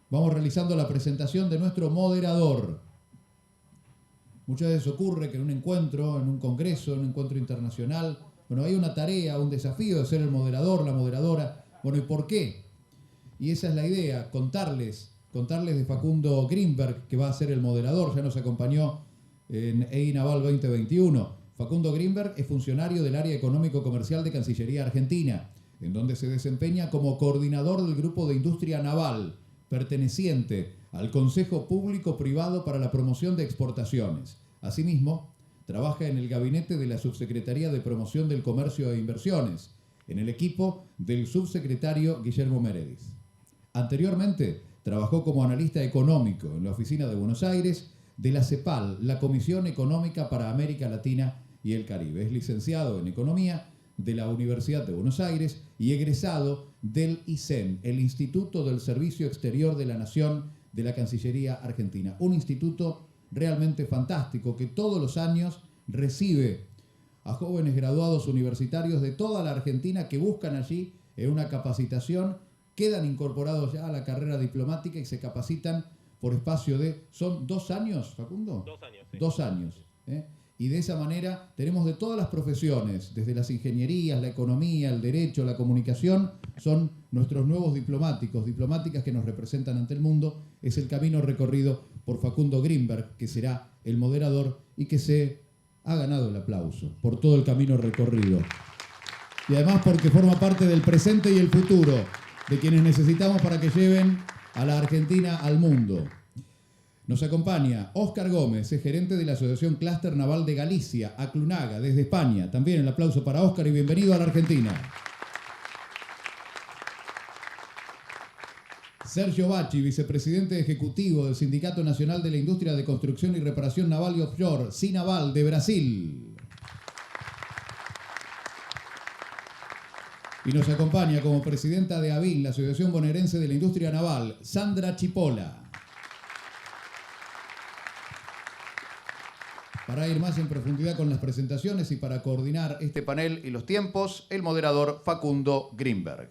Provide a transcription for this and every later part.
vamos realizando la presentación de nuestro moderador. Muchas veces ocurre que en un encuentro, en un congreso, en un encuentro internacional, bueno, hay una tarea, un desafío de ser el moderador, la moderadora. Bueno, ¿y por qué? Y esa es la idea, contarles de Facundo Grinberg, que va a ser el moderador, ya nos acompañó en EI Naval 2021. Facundo Grinberg es funcionario del área económico-comercial de Cancillería Argentina, en donde se desempeña como coordinador del grupo de industria naval, perteneciente al Consejo Público-Privado para la Promoción de Exportaciones. Asimismo, trabaja en el gabinete de la Subsecretaría de Promoción del Comercio e Inversiones, en el equipo del subsecretario Guillermo Meredith. Anteriormente, trabajó como analista económico en la oficina de Buenos Aires de la CEPAL, la Comisión Económica para América Latina y el Caribe. Es licenciado en Economía de la Universidad de Buenos Aires y egresado del ISEN, el Instituto del Servicio Exterior de la Nación de la Cancillería Argentina. Un instituto realmente fantástico que todos los años recibe a jóvenes graduados universitarios de toda la Argentina que buscan allí una capacitación, quedan incorporados ya a la carrera diplomática y se capacitan por espacio de... ¿Son 2 años, Facundo? 2 años, sí. 2 años. Y de esa manera tenemos de todas las profesiones, desde las ingenierías, la economía, el derecho, la comunicación, son nuestros nuevos diplomáticos, diplomáticas que nos representan ante el mundo. Es el camino recorrido por Facundo Grinberg, que será el moderador y que se ha ganado el aplauso por todo el camino recorrido. Y además porque forma parte del presente y el futuro de quienes necesitamos para que lleven a la Argentina al mundo. Nos acompaña Óscar Gómez, es gerente de la Asociación Clúster Naval de Galicia, Aclunaga, desde España. También el aplauso para Óscar y bienvenido a la Argentina. Sergio Bacci, vicepresidente ejecutivo del Sindicato Nacional de la Industria de Construcción y Reparación Naval y Offshore, SINAVAL, de Brasil. Y nos acompaña como presidenta de ABIN, la Asociación Bonaerense de la Industria Naval, Sandra Chipola. Para ir más en profundidad con las presentaciones y para coordinar este panel y los tiempos, el moderador Facundo Grinberg.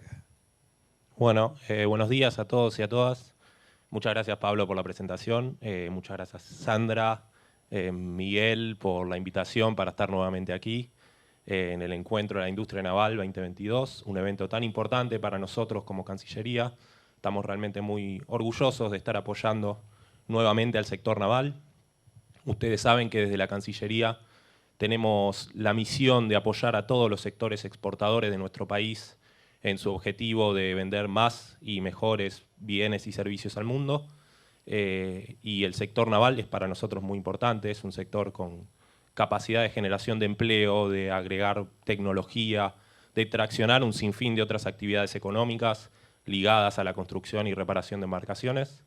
Bueno, buenos días a todos y a todas. Muchas gracias, Pablo, por la presentación. Muchas gracias, Sandra, Miguel, por la invitación para estar nuevamente aquí en el Encuentro de la Industria Naval 2022, un evento tan importante para nosotros como Cancillería. Estamos realmente muy orgullosos de estar apoyando nuevamente al sector naval. Ustedes saben que desde la Cancillería tenemos la misión de apoyar a todos los sectores exportadores de nuestro país en su objetivo de vender más y mejores bienes y servicios al mundo. Y el sector naval es para nosotros muy importante, es un sector con capacidad de generación de empleo, de agregar tecnología, de traccionar un sinfín de otras actividades económicas ligadas a la construcción y reparación de embarcaciones.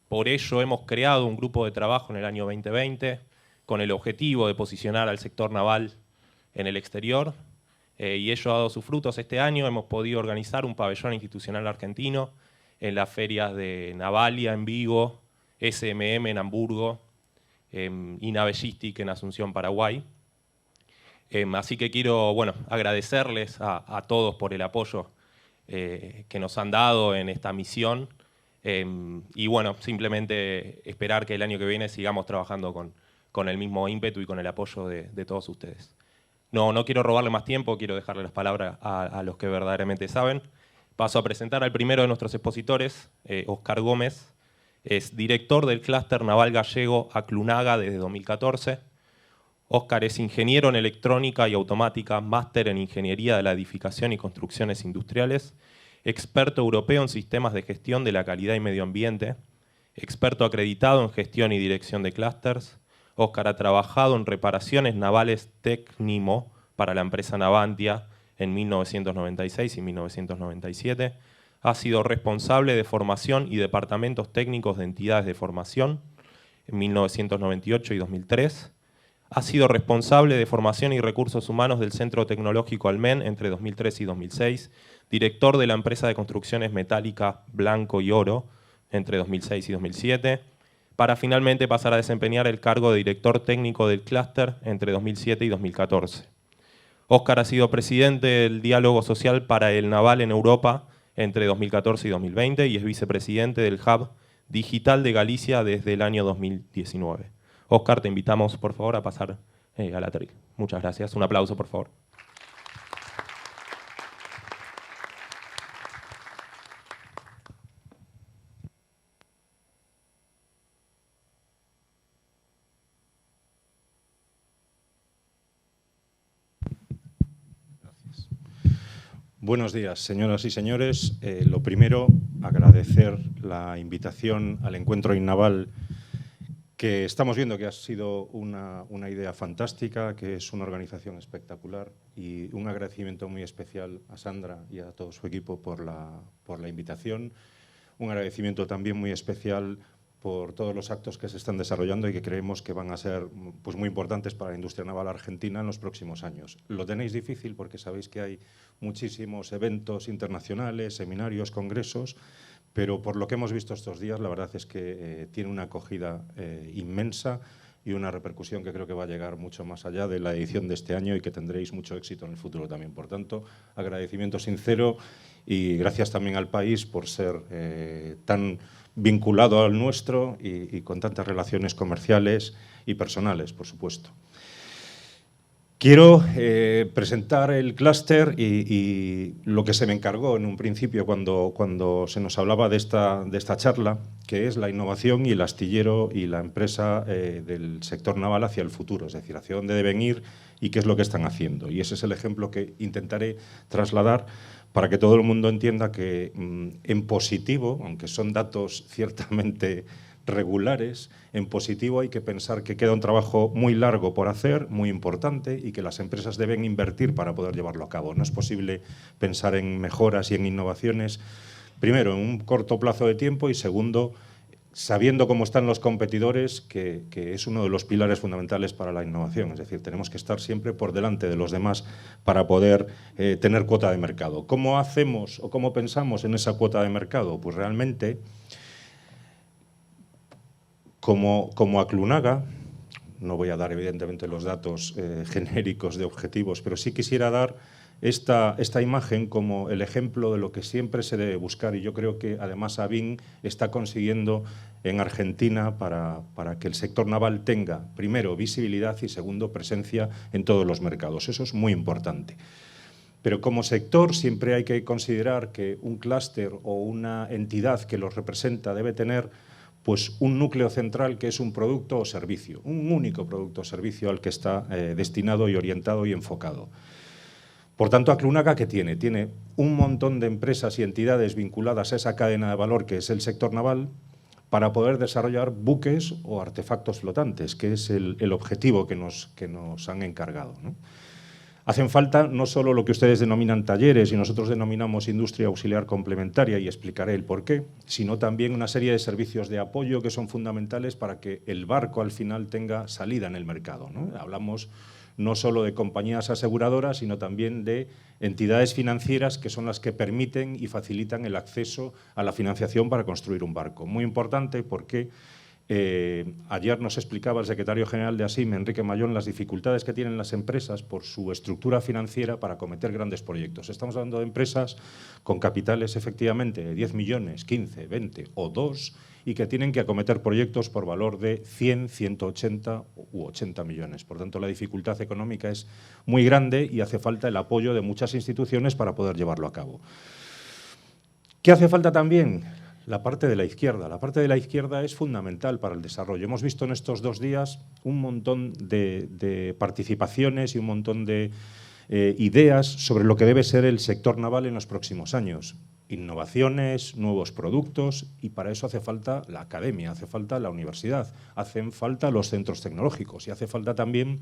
Por ello hemos creado un grupo de trabajo en el año 2020 con el objetivo de posicionar al sector naval en el exterior y ello ha dado sus frutos. Este año hemos podido organizar un pabellón institucional argentino en las ferias de Navalia en Vigo, SMM en Hamburgo y Navellistic en Asunción, Paraguay. Así que quiero agradecerles a todos por el apoyo que nos han dado en esta misión. Y bueno, simplemente esperar que el año que viene sigamos trabajando con el mismo ímpetu y con el apoyo de todos ustedes. No quiero robarle más tiempo, quiero dejarle las palabras a los que verdaderamente saben. Paso a presentar al primero de nuestros expositores, Óscar Gómez. Es director del Clúster Naval Gallego Aclunaga desde 2014. Óscar es ingeniero en electrónica y automática, máster en ingeniería de la edificación y construcciones industriales, experto europeo en sistemas de gestión de la calidad y medio ambiente, experto acreditado en gestión y dirección de clústeres. Óscar ha trabajado en reparaciones navales Tecnimo para la empresa Navantia en 1996 y 1997. Ha sido responsable de formación y departamentos técnicos de entidades de formación en 1998 y 2003. Ha sido responsable de formación y recursos humanos del Centro Tecnológico Almen entre 2003 y 2006, director de la empresa de construcciones metálica Blanco y Oro entre 2006 y 2007, para finalmente pasar a desempeñar el cargo de director técnico del clúster entre 2007 y 2014. Óscar ha sido presidente del Diálogo Social para el Naval en Europa entre 2014 y 2020 y es vicepresidente del Hub Digital de Galicia desde el año 2019. Óscar, te invitamos, por favor, a pasar al atril. Muchas gracias. Un aplauso, por favor. Buenos días, señoras y señores. Lo primero, agradecer la invitación al encuentro INNAVAL, que estamos viendo que ha sido una idea fantástica, que es una organización espectacular, y un agradecimiento muy especial a Sandra y a todo su equipo por la invitación. Un agradecimiento también muy especial por todos los actos que se están desarrollando y que creemos que van a ser pues, muy importantes para la industria naval argentina en los próximos años. Lo tenéis difícil porque sabéis que hay muchísimos eventos internacionales, seminarios, congresos, pero por lo que hemos visto estos días, la verdad es que tiene una acogida inmensa y una repercusión que creo que va a llegar mucho más allá de la edición de este año y que tendréis mucho éxito en el futuro también. Por tanto, agradecimiento sincero y gracias también al país por ser tan vinculado al nuestro y con tantas relaciones comerciales y personales, por supuesto. Quiero presentar el clúster y lo que se me encargó en un principio cuando se nos hablaba de esta charla, que es la innovación y el astillero y la empresa del sector naval hacia el futuro, es decir, hacia dónde deben ir y qué es lo que están haciendo. Y ese es el ejemplo que intentaré trasladar para que todo el mundo entienda que en positivo, aunque son datos ciertamente regulares, en positivo hay que pensar que queda un trabajo muy largo por hacer, muy importante, y que las empresas deben invertir para poder llevarlo a cabo. No es posible pensar en mejoras y en innovaciones, primero, en un corto plazo de tiempo y segundo, sabiendo cómo están los competidores, que es uno de los pilares fundamentales para la innovación. Es decir, tenemos que estar siempre por delante de los demás para poder tener cuota de mercado. ¿Cómo hacemos o cómo pensamos en esa cuota de mercado? Pues realmente, como Aclunaga, no voy a dar evidentemente los datos genéricos de objetivos, pero sí quisiera dar esta imagen como el ejemplo de lo que siempre se debe buscar, y yo creo que además ABIN está consiguiendo en Argentina para que el sector naval tenga, primero, visibilidad y segundo, presencia en todos los mercados. Eso es muy importante. Pero como sector siempre hay que considerar que un clúster o una entidad que los representa debe tener pues un núcleo central que es un producto o servicio, un único producto o servicio al que está destinado y orientado y enfocado. Por tanto, Aclunaga, ¿qué tiene? Tiene un montón de empresas y entidades vinculadas a esa cadena de valor que es el sector naval para poder desarrollar buques o artefactos flotantes, que es el objetivo que nos han encargado, ¿no? Hacen falta no solo lo que ustedes denominan talleres y nosotros denominamos industria auxiliar complementaria, y explicaré el porqué, sino también una serie de servicios de apoyo que son fundamentales para que el barco al final tenga salida en el mercado, ¿no? Hablamos no solo de compañías aseguradoras, sino también de entidades financieras que son las que permiten y facilitan el acceso a la financiación para construir un barco. Muy importante porque ayer nos explicaba el secretario general de ASIM, Enrique Mayón, las dificultades que tienen las empresas por su estructura financiera para acometer grandes proyectos. Estamos hablando de empresas con capitales efectivamente de 10 millones, 15, 20 o 2 y que tienen que acometer proyectos por valor de 100, 180 u 80 millones. Por tanto, la dificultad económica es muy grande y hace falta el apoyo de muchas instituciones para poder llevarlo a cabo. ¿Qué hace falta también? La parte de la izquierda. La parte de la izquierda es fundamental para el desarrollo. Hemos visto en estos 2 días un montón de participaciones y un montón de ideas sobre lo que debe ser el sector naval en los próximos años. Innovaciones, nuevos productos, y para eso hace falta la academia, hace falta la universidad, hacen falta los centros tecnológicos y hace falta también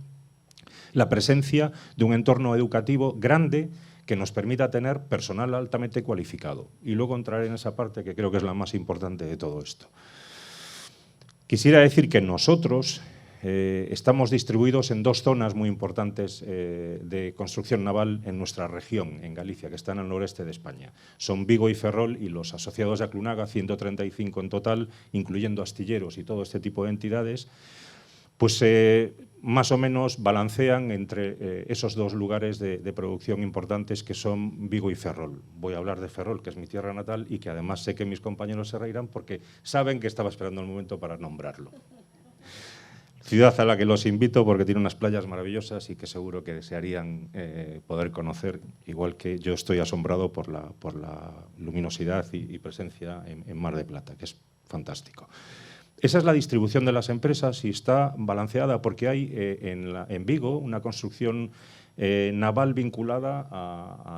la presencia de un entorno educativo grande que nos permita tener personal altamente cualificado. Y luego entraré en esa parte que creo que es la más importante de todo esto. Quisiera decir que nosotros estamos distribuidos en 2 zonas muy importantes de construcción naval en nuestra región, en Galicia, que están al noreste de España. Son Vigo y Ferrol y los asociados de Aclunaga, 135 en total, incluyendo astilleros y todo este tipo de entidades, pues más o menos balancean entre esos dos lugares de producción importantes que son Vigo y Ferrol. Voy a hablar de Ferrol, que es mi tierra natal y que además sé que mis compañeros se reirán porque saben que estaba esperando el momento para nombrarlo. Ciudad a la que los invito porque tiene unas playas maravillosas y que seguro que desearían poder conocer, igual que yo estoy asombrado por la luminosidad y presencia en Mar de Plata, que es fantástico. Esa es la distribución de las empresas y está balanceada porque hay en Vigo una construcción naval vinculada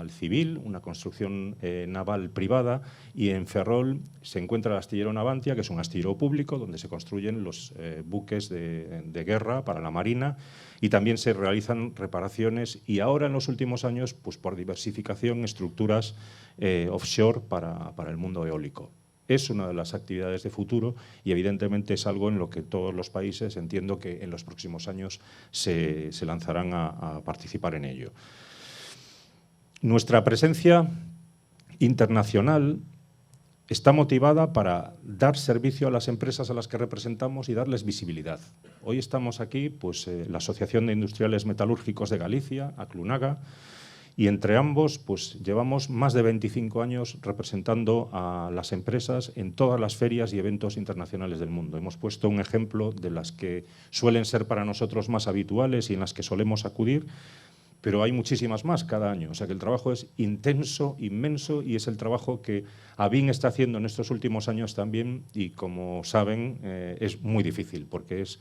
al civil, una construcción naval privada, y en Ferrol se encuentra el astillero Navantia, que es un astillero público donde se construyen los buques de guerra para la Marina y también se realizan reparaciones y ahora en los últimos años, pues por diversificación, estructuras offshore para el mundo eólico. Es una de las actividades de futuro y evidentemente es algo en lo que todos los países entiendo que en los próximos años se lanzarán a participar en ello. Nuestra presencia internacional está motivada para dar servicio a las empresas a las que representamos y darles visibilidad. Hoy estamos aquí, pues, la Asociación de Industriales Metalúrgicos de Galicia, Aclunaga, y entre ambos pues, llevamos más de 25 años representando a las empresas en todas las ferias y eventos internacionales del mundo. Hemos puesto un ejemplo de las que suelen ser para nosotros más habituales y en las que solemos acudir, pero hay muchísimas más cada año. O sea que el trabajo es intenso, inmenso, y es el trabajo que ABIN está haciendo en estos últimos años también y, como saben, es muy difícil porque es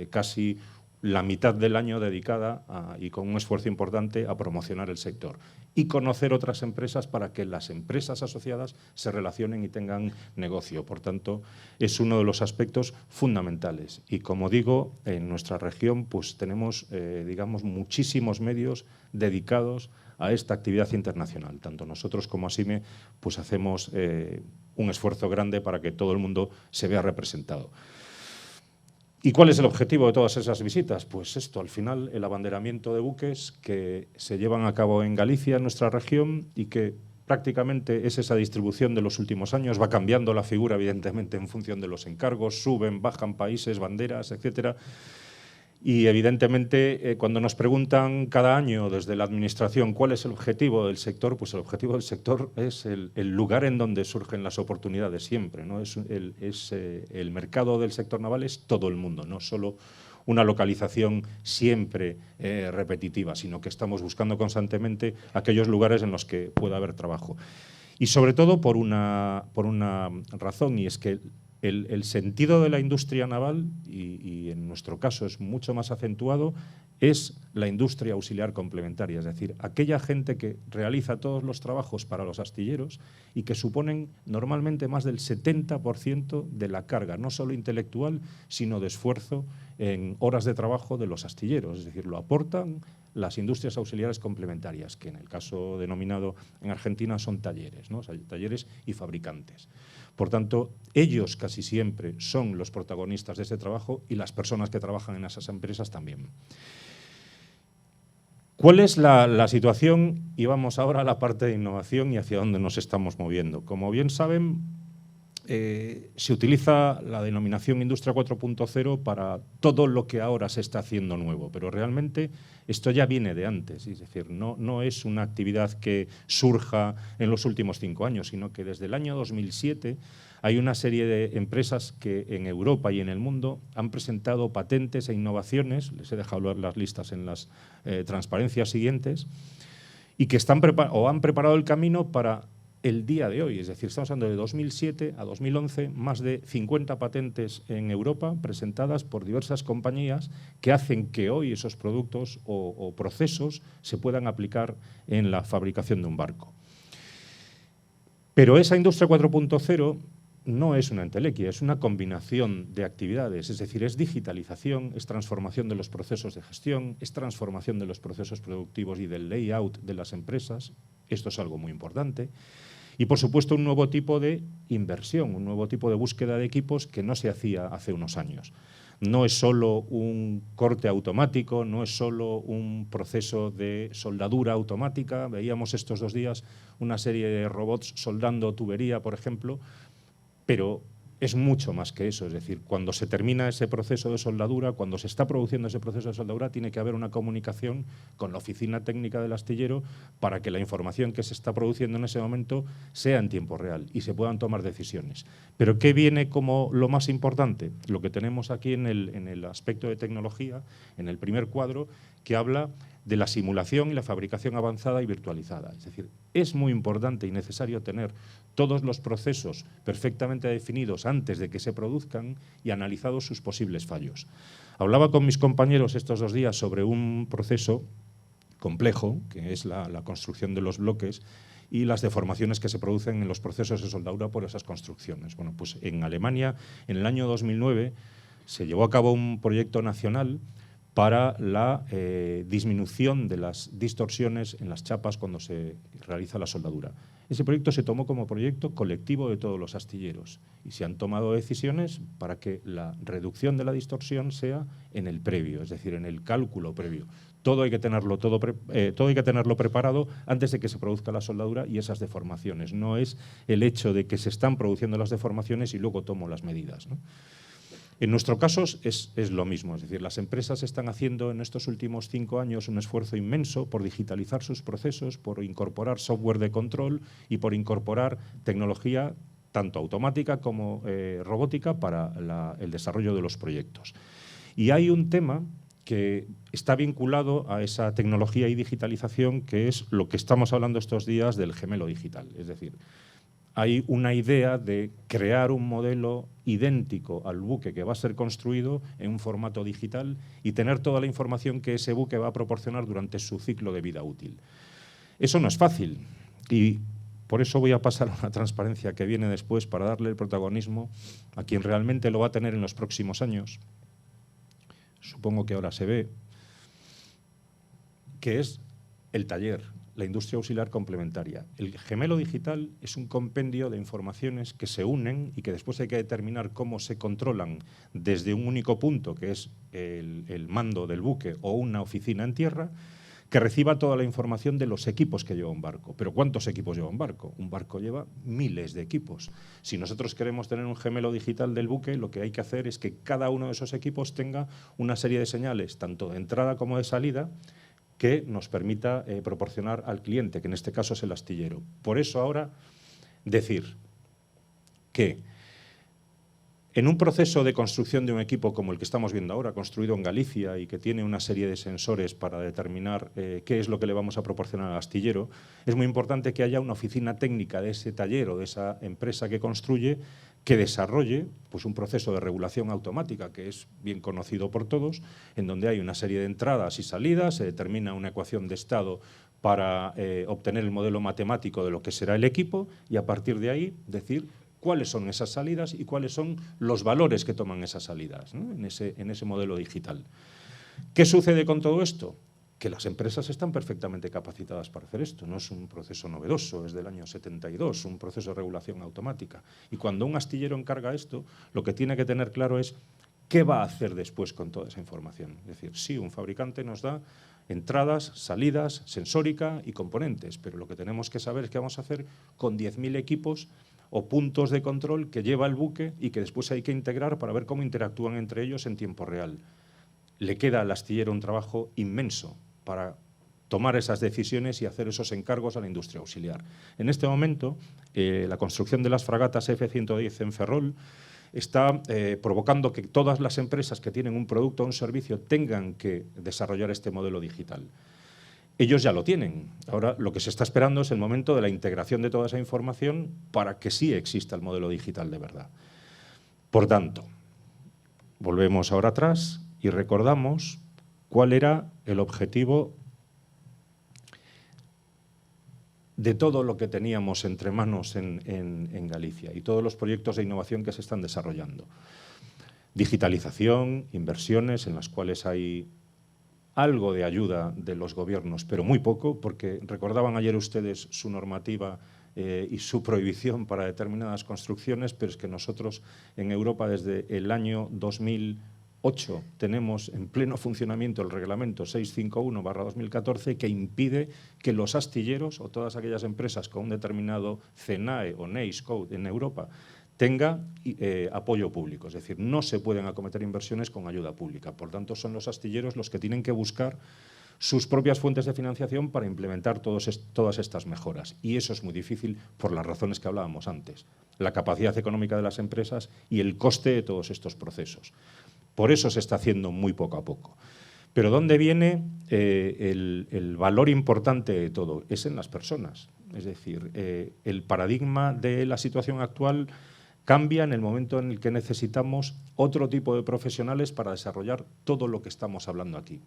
casi la mitad del año dedicada y con un esfuerzo importante a promocionar el sector y conocer otras empresas para que las empresas asociadas se relacionen y tengan negocio. Por tanto, es uno de los aspectos fundamentales. Y como digo, en nuestra región pues tenemos, digamos, muchísimos medios dedicados a esta actividad internacional. Tanto nosotros como ASIME pues hacemos un esfuerzo grande para que todo el mundo se vea representado. ¿Y cuál es el objetivo de todas esas visitas? Pues esto, al final, el abanderamiento de buques que se llevan a cabo en Galicia, en nuestra región, y que prácticamente es esa distribución de los últimos años. Va cambiando la figura, evidentemente, en función de los encargos, suben, bajan países, banderas, etcétera. Y evidentemente, cuando nos preguntan cada año desde la Administración cuál es el objetivo del sector, pues el objetivo del sector es el lugar en donde surgen las oportunidades siempre, ¿no? El mercado del sector naval es todo el mundo, no solo una localización siempre repetitiva, sino que estamos buscando constantemente aquellos lugares en los que pueda haber trabajo. Y sobre todo por una razón, y es que el sentido de la industria naval, y en nuestro caso es mucho más acentuado, es la industria auxiliar complementaria, es decir, aquella gente que realiza todos los trabajos para los astilleros y que suponen normalmente más del 70% de la carga, no solo intelectual, sino de esfuerzo en horas de trabajo de los astilleros, es decir, lo aportan las industrias auxiliares complementarias, que en el caso denominado en Argentina son talleres, ¿no? O sea, talleres y fabricantes. Por tanto, ellos casi siempre son los protagonistas de ese trabajo y las personas que trabajan en esas empresas también. ¿Cuál es la situación? Y vamos ahora a la parte de innovación y hacia dónde nos estamos moviendo. Como bien saben, se utiliza la denominación Industria 4.0 para todo lo que ahora se está haciendo nuevo, pero realmente esto ya viene de antes, es decir, no es una actividad que surja en los últimos 5 años, sino que desde el año 2007 hay una serie de empresas que en Europa y en el mundo han presentado patentes e innovaciones, les he dejado las listas en las transparencias siguientes, y que han preparado el camino para el día de hoy, es decir, estamos hablando de 2007 a 2011, más de 50 patentes en Europa presentadas por diversas compañías que hacen que hoy esos productos o procesos se puedan aplicar en la fabricación de un barco. Pero esa industria 4.0 no es una entelequia, es una combinación de actividades, es decir, es digitalización, es transformación de los procesos de gestión, es transformación de los procesos productivos y del layout de las empresas, esto es algo muy importante. Y, por supuesto, un nuevo tipo de inversión, un nuevo tipo de búsqueda de equipos que no se hacía hace unos años. No es solo un corte automático, no es solo un proceso de soldadura automática. Veíamos estos 2 días una serie de robots soldando tubería, por ejemplo, pero es mucho más que eso. Es decir, cuando se termina ese proceso de soldadura, cuando se está produciendo ese proceso de soldadura, tiene que haber una comunicación con la oficina técnica del astillero para que la información que se está produciendo en ese momento sea en tiempo real y se puedan tomar decisiones. Pero ¿qué viene como lo más importante? Lo que tenemos aquí en el aspecto de tecnología, en el primer cuadro, que habla de la simulación y la fabricación avanzada y virtualizada. Es decir, es muy importante y necesario tener todos los procesos perfectamente definidos antes de que se produzcan y analizados sus posibles fallos. Hablaba con mis compañeros estos 2 días sobre un proceso complejo, que es la construcción de los bloques y las deformaciones que se producen en los procesos de soldadura por esas construcciones. Bueno, pues en Alemania, en el año 2009, se llevó a cabo un proyecto nacional para la disminución de las distorsiones en las chapas cuando se realiza la soldadura. Ese proyecto se tomó como proyecto colectivo de todos los astilleros y se han tomado decisiones para que la reducción de la distorsión sea en el previo, es decir, en el cálculo previo. Todo hay que tenerlo preparado antes de que se produzca la soldadura y esas deformaciones. No es el hecho de que se están produciendo las deformaciones y luego tomo las medidas, ¿no? En nuestro caso es lo mismo, es decir, las empresas están haciendo en estos últimos 5 años un esfuerzo inmenso por digitalizar sus procesos, por incorporar software de control y por incorporar tecnología tanto automática como robótica para el desarrollo de los proyectos. Y hay un tema que está vinculado a esa tecnología y digitalización, que es lo que estamos hablando estos días del gemelo digital, es decir, hay una idea de crear un modelo idéntico al buque que va a ser construido en un formato digital y tener toda la información que ese buque va a proporcionar durante su ciclo de vida útil. Eso no es fácil y por eso voy a pasar a una transparencia que viene después para darle el protagonismo a quien realmente lo va a tener en los próximos años. Supongo que ahora se ve, que es el taller, la industria auxiliar complementaria. El gemelo digital es un compendio de informaciones que se unen y que después hay que determinar cómo se controlan desde un único punto, que es el mando del buque o una oficina en tierra, que reciba toda la información de los equipos que lleva un barco. ¿Pero cuántos equipos lleva un barco? Un barco lleva miles de equipos. Si nosotros queremos tener un gemelo digital del buque, lo que hay que hacer es que cada uno de esos equipos tenga una serie de señales, tanto de entrada como de salida, que nos permita proporcionar al cliente, que en este caso es el astillero. Por eso ahora decir que en un proceso de construcción de un equipo como el que estamos viendo ahora, construido en Galicia y que tiene una serie de sensores para determinar qué es lo que le vamos a proporcionar al astillero, es muy importante que haya una oficina técnica de ese taller o de esa empresa que construye que desarrolle pues, un proceso de regulación automática que es bien conocido por todos, en donde hay una serie de entradas y salidas, se determina una ecuación de estado para obtener el modelo matemático de lo que será el equipo y a partir de ahí decir cuáles son esas salidas y cuáles son los valores que toman esas salidas, ¿no? en ese modelo digital. ¿Qué sucede con todo esto? Que las empresas están perfectamente capacitadas para hacer esto. No es un proceso novedoso, es del año 72, un proceso de regulación automática. Y cuando un astillero encarga esto, lo que tiene que tener claro es qué va a hacer después con toda esa información. Es decir, sí, un fabricante nos da entradas, salidas, sensórica y componentes, pero lo que tenemos que saber es qué vamos a hacer con 10.000 equipos o puntos de control que lleva el buque y que después hay que integrar para ver cómo interactúan entre ellos en tiempo real. Le queda al astillero un trabajo inmenso para tomar esas decisiones y hacer esos encargos a la industria auxiliar. En este momento, la construcción de las fragatas F-110 en Ferrol está provocando que todas las empresas que tienen un producto o un servicio tengan que desarrollar este modelo digital. Ellos ya lo tienen. Ahora lo que se está esperando es el momento de la integración de toda esa información para que sí exista el modelo digital de verdad. Por tanto, volvemos ahora atrás y recordamos cuál era el objetivo de todo lo que teníamos entre manos en Galicia y todos los proyectos de innovación que se están desarrollando. Digitalización, inversiones en las cuales hay algo de ayuda de los gobiernos, pero muy poco, porque recordaban ayer ustedes su normativa y su prohibición para determinadas construcciones, pero es que nosotros en Europa desde el año 2008 tenemos en pleno funcionamiento el reglamento 651/2014 que impide que los astilleros o todas aquellas empresas con un determinado CENAE o NACE Code en Europa tenga apoyo público. Es decir, no se pueden acometer inversiones con ayuda pública. Por tanto, son los astilleros los que tienen que buscar sus propias fuentes de financiación para implementar todas estas mejoras. Y eso es muy difícil por las razones que hablábamos antes. La capacidad económica de las empresas y el coste de todos estos procesos. Por eso se está haciendo muy poco a poco. Pero ¿dónde viene el valor importante de todo? Es en las personas. Es decir, el paradigma de la situación actual cambia en el momento en el que necesitamos otro tipo de profesionales para desarrollar todo lo que estamos hablando aquí.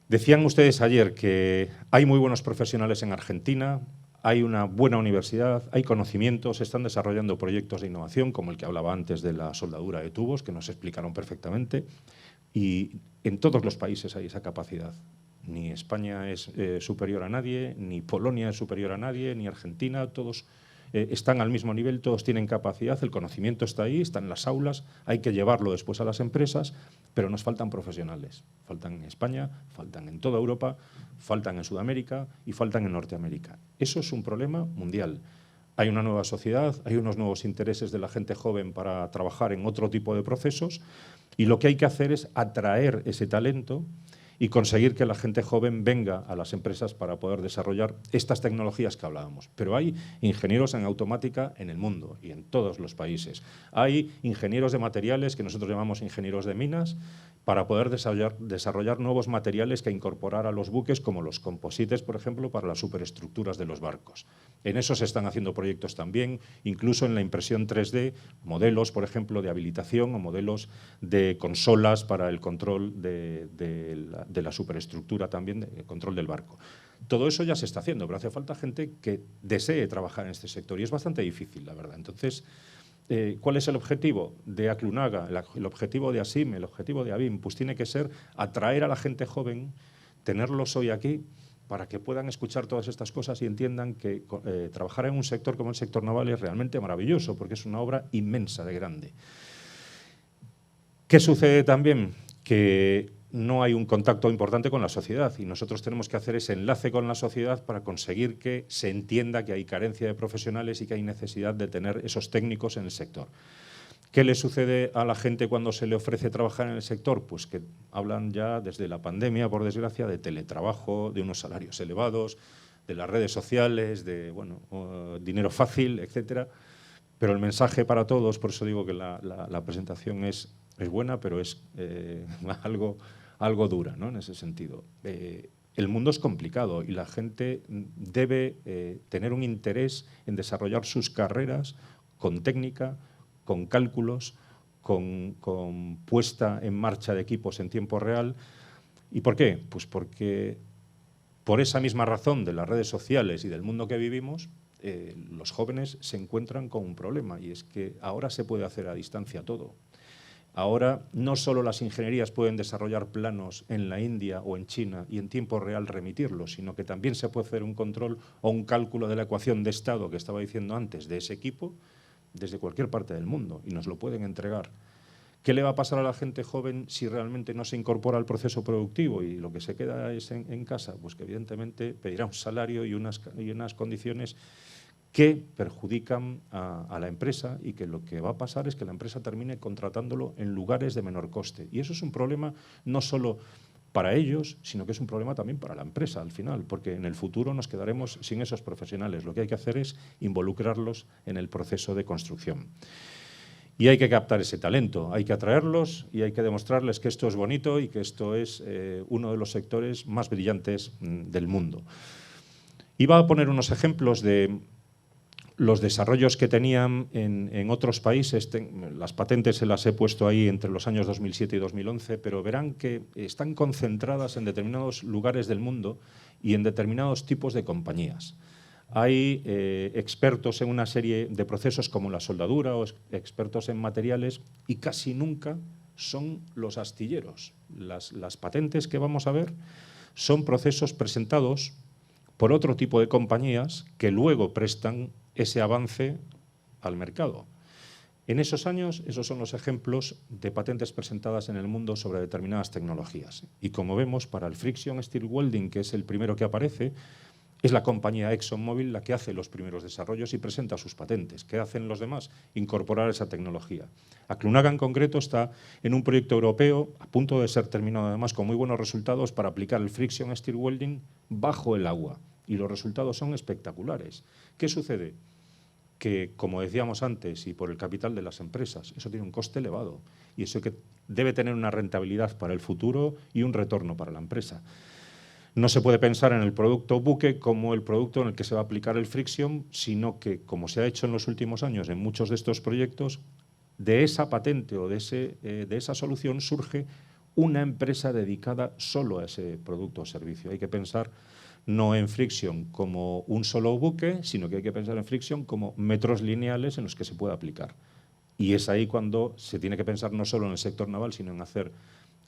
Decían ustedes ayer que hay muy buenos profesionales en Argentina, hay una buena universidad, hay conocimientos, se están desarrollando proyectos de innovación, como el que hablaba antes de la soldadura de tubos, que nos explicaron perfectamente, y en todos los países hay esa capacidad. Ni España es superior a nadie, ni Polonia es superior a nadie, ni Argentina, todos están al mismo nivel, todos tienen capacidad, el conocimiento está ahí, está en las aulas, hay que llevarlo después a las empresas, pero nos faltan profesionales. Faltan en España, faltan en toda Europa, faltan en Sudamérica y faltan en Norteamérica. Eso es un problema mundial. Hay una nueva sociedad, hay unos nuevos intereses de la gente joven para trabajar en otro tipo de procesos y lo que hay que hacer es atraer ese talento y conseguir que la gente joven venga a las empresas para poder desarrollar estas tecnologías que hablábamos. Pero hay ingenieros en automática en el mundo y en todos los países. Hay ingenieros de materiales, que nosotros llamamos ingenieros de minas, para poder desarrollar nuevos materiales que incorporar a los buques, como los composites, por ejemplo, para las superestructuras de los barcos. En eso se están haciendo proyectos también, incluso en la impresión 3D, modelos, por ejemplo, de habilitación o modelos de consolas para el control de la superestructura también, el control del barco. Todo eso ya se está haciendo, pero hace falta gente que desee trabajar en este sector y es bastante difícil, la verdad. Entonces, ¿cuál es el objetivo de Aclunaga, el objetivo de ASIM, el objetivo de ABIM? Pues tiene que ser atraer a la gente joven, tenerlos hoy aquí, para que puedan escuchar todas estas cosas y entiendan que trabajar en un sector como el sector naval es realmente maravilloso, porque es una obra inmensa de grande. ¿Qué sucede también? Que no hay un contacto importante con la sociedad y nosotros tenemos que hacer ese enlace con la sociedad para conseguir que se entienda que hay carencia de profesionales y que hay necesidad de tener esos técnicos en el sector. ¿Qué le sucede a la gente cuando se le ofrece trabajar en el sector? Pues que hablan ya desde la pandemia, por desgracia, de teletrabajo, de unos salarios elevados, de las redes sociales, de dinero fácil, etcétera. Pero el mensaje para todos, por eso digo que la presentación es buena, pero es algo dura, ¿no? En ese sentido. El mundo es complicado y la gente debe tener un interés en desarrollar sus carreras con técnica, con cálculos, con puesta en marcha de equipos en tiempo real. ¿Y por qué? Pues porque por esa misma razón de las redes sociales y del mundo que vivimos, los jóvenes se encuentran con un problema y es que ahora se puede hacer a distancia todo. Ahora no solo las ingenierías pueden desarrollar planos en la India o en China y en tiempo real remitirlos, sino que también se puede hacer un control o un cálculo de la ecuación de estado que estaba diciendo antes de ese equipo desde cualquier parte del mundo y nos lo pueden entregar. ¿Qué le va a pasar a la gente joven si realmente no se incorpora al proceso productivo y lo que se queda es en casa? Pues que evidentemente pedirá un salario y unas condiciones que perjudican a la empresa y que lo que va a pasar es que la empresa termine contratándolo en lugares de menor coste. Y eso es un problema no solo para ellos, sino que es un problema también para la empresa al final, porque en el futuro nos quedaremos sin esos profesionales. Lo que hay que hacer es involucrarlos en el proceso de construcción. Y hay que captar ese talento, hay que atraerlos y hay que demostrarles que esto es bonito y que esto es uno de los sectores más brillantes del mundo. Iba a poner unos ejemplos de los desarrollos que tenían en otros países. Las patentes se las he puesto ahí entre los años 2007 y 2011, pero verán que están concentradas en determinados lugares del mundo y en determinados tipos de compañías. Hay expertos en una serie de procesos como la soldadura o expertos en materiales y casi nunca son los astilleros. Las patentes que vamos a ver son procesos presentados por otro tipo de compañías que luego prestan ese avance al mercado. En esos años, esos son los ejemplos de patentes presentadas en el mundo sobre determinadas tecnologías. Y como vemos, para el Friction Steel Welding, que es el primero que aparece, Es la compañía ExxonMobil la que hace los primeros desarrollos y presenta sus patentes. ¿Qué hacen los demás? Incorporar esa tecnología. Aclunaga en concreto está en un proyecto europeo a punto de ser terminado además con muy buenos resultados para aplicar el friction stir welding bajo el agua. Y los resultados son espectaculares. ¿Qué sucede? Que, como decíamos antes, y por el capital de las empresas, eso tiene un coste elevado y eso que debe tener una rentabilidad para el futuro y un retorno para la empresa. No se puede pensar en el producto buque como el producto en el que se va a aplicar el friction, sino que, como se ha hecho en los últimos años en muchos de estos proyectos, de esa patente o de esa solución surge una empresa dedicada solo a ese producto o servicio. Hay que pensar no en friction como un solo buque, sino que hay que pensar en friction como metros lineales en los que se puede aplicar. Y es ahí cuando se tiene que pensar no solo en el sector naval, sino en hacer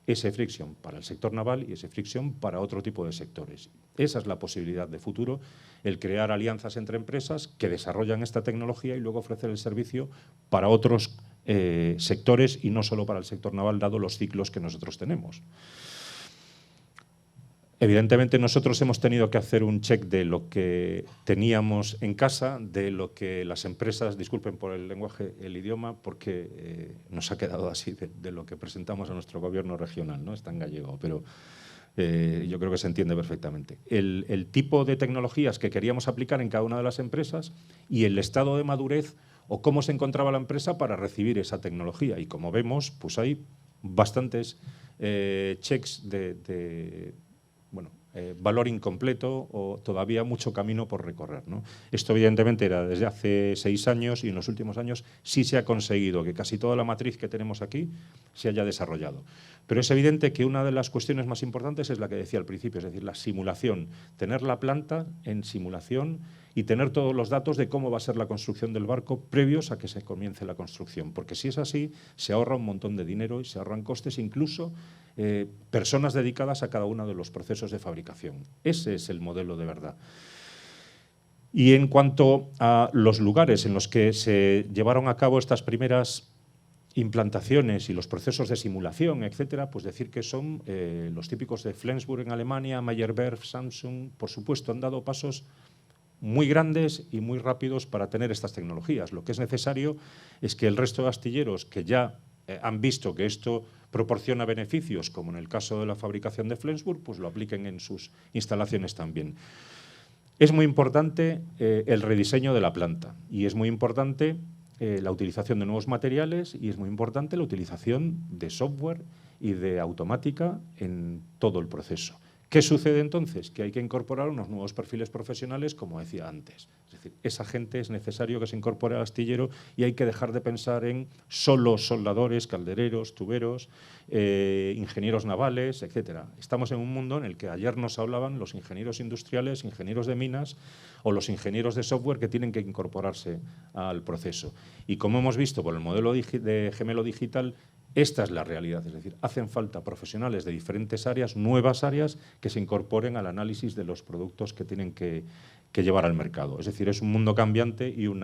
ese friction para el sector naval y ese friction para otro tipo de sectores. Esa es la posibilidad de futuro, el crear alianzas entre empresas que desarrollan esta tecnología y luego ofrecer el servicio para otros sectores y no solo para el sector naval, dado los ciclos que nosotros tenemos. Evidentemente nosotros hemos tenido que hacer un check de lo que teníamos en casa, de lo que las empresas, disculpen por el lenguaje, el idioma, porque nos ha quedado así de lo que presentamos a nuestro gobierno regional, ¿no? Está en gallego, pero yo creo que se entiende perfectamente. El tipo de tecnologías que queríamos aplicar en cada una de las empresas y el estado de madurez o cómo se encontraba la empresa para recibir esa tecnología. Y como vemos, pues hay bastantes checks de valor incompleto o todavía mucho camino por recorrer, ¿no? Esto evidentemente era desde hace 6 años y en los últimos años sí se ha conseguido que casi toda la matriz que tenemos aquí se haya desarrollado. Pero es evidente que una de las cuestiones más importantes es la que decía al principio, es decir, la simulación, tener la planta en simulación y tener todos los datos de cómo va a ser la construcción del barco previos a que se comience la construcción. Porque si es así, se ahorra un montón de dinero y se ahorran costes, incluso personas dedicadas a cada uno de los procesos de fabricación. Ese es el modelo de verdad. Y en cuanto a los lugares en los que se llevaron a cabo estas primeras implantaciones y los procesos de simulación, etcétera, pues decir que son los típicos de Flensburg en Alemania, Meyer-Werft, Samsung, por supuesto, han dado pasos muy grandes y muy rápidos para tener estas tecnologías. Lo que es necesario es que el resto de astilleros que ya han visto que esto proporciona beneficios, como en el caso de la fabricación de Flensburg, pues lo apliquen en sus instalaciones también. Es muy importante el rediseño de la planta y es muy importante la utilización de nuevos materiales y es muy importante la utilización de software y de automática en todo el proceso. ¿Qué sucede entonces? Que hay que incorporar unos nuevos perfiles profesionales, como decía antes. Es decir, esa gente es necesario que se incorpore al astillero y hay que dejar de pensar en solo soldadores, caldereros, tuberos, ingenieros navales, etcétera. Estamos en un mundo en el que ayer nos hablaban los ingenieros industriales, ingenieros de minas o los ingenieros de software que tienen que incorporarse al proceso. Y como hemos visto por el modelo de gemelo digital, esta es la realidad, es decir, hacen falta profesionales de diferentes áreas, nuevas áreas, que se incorporen al análisis de los productos que tienen que llevar al mercado. Es decir, es un mundo cambiante y un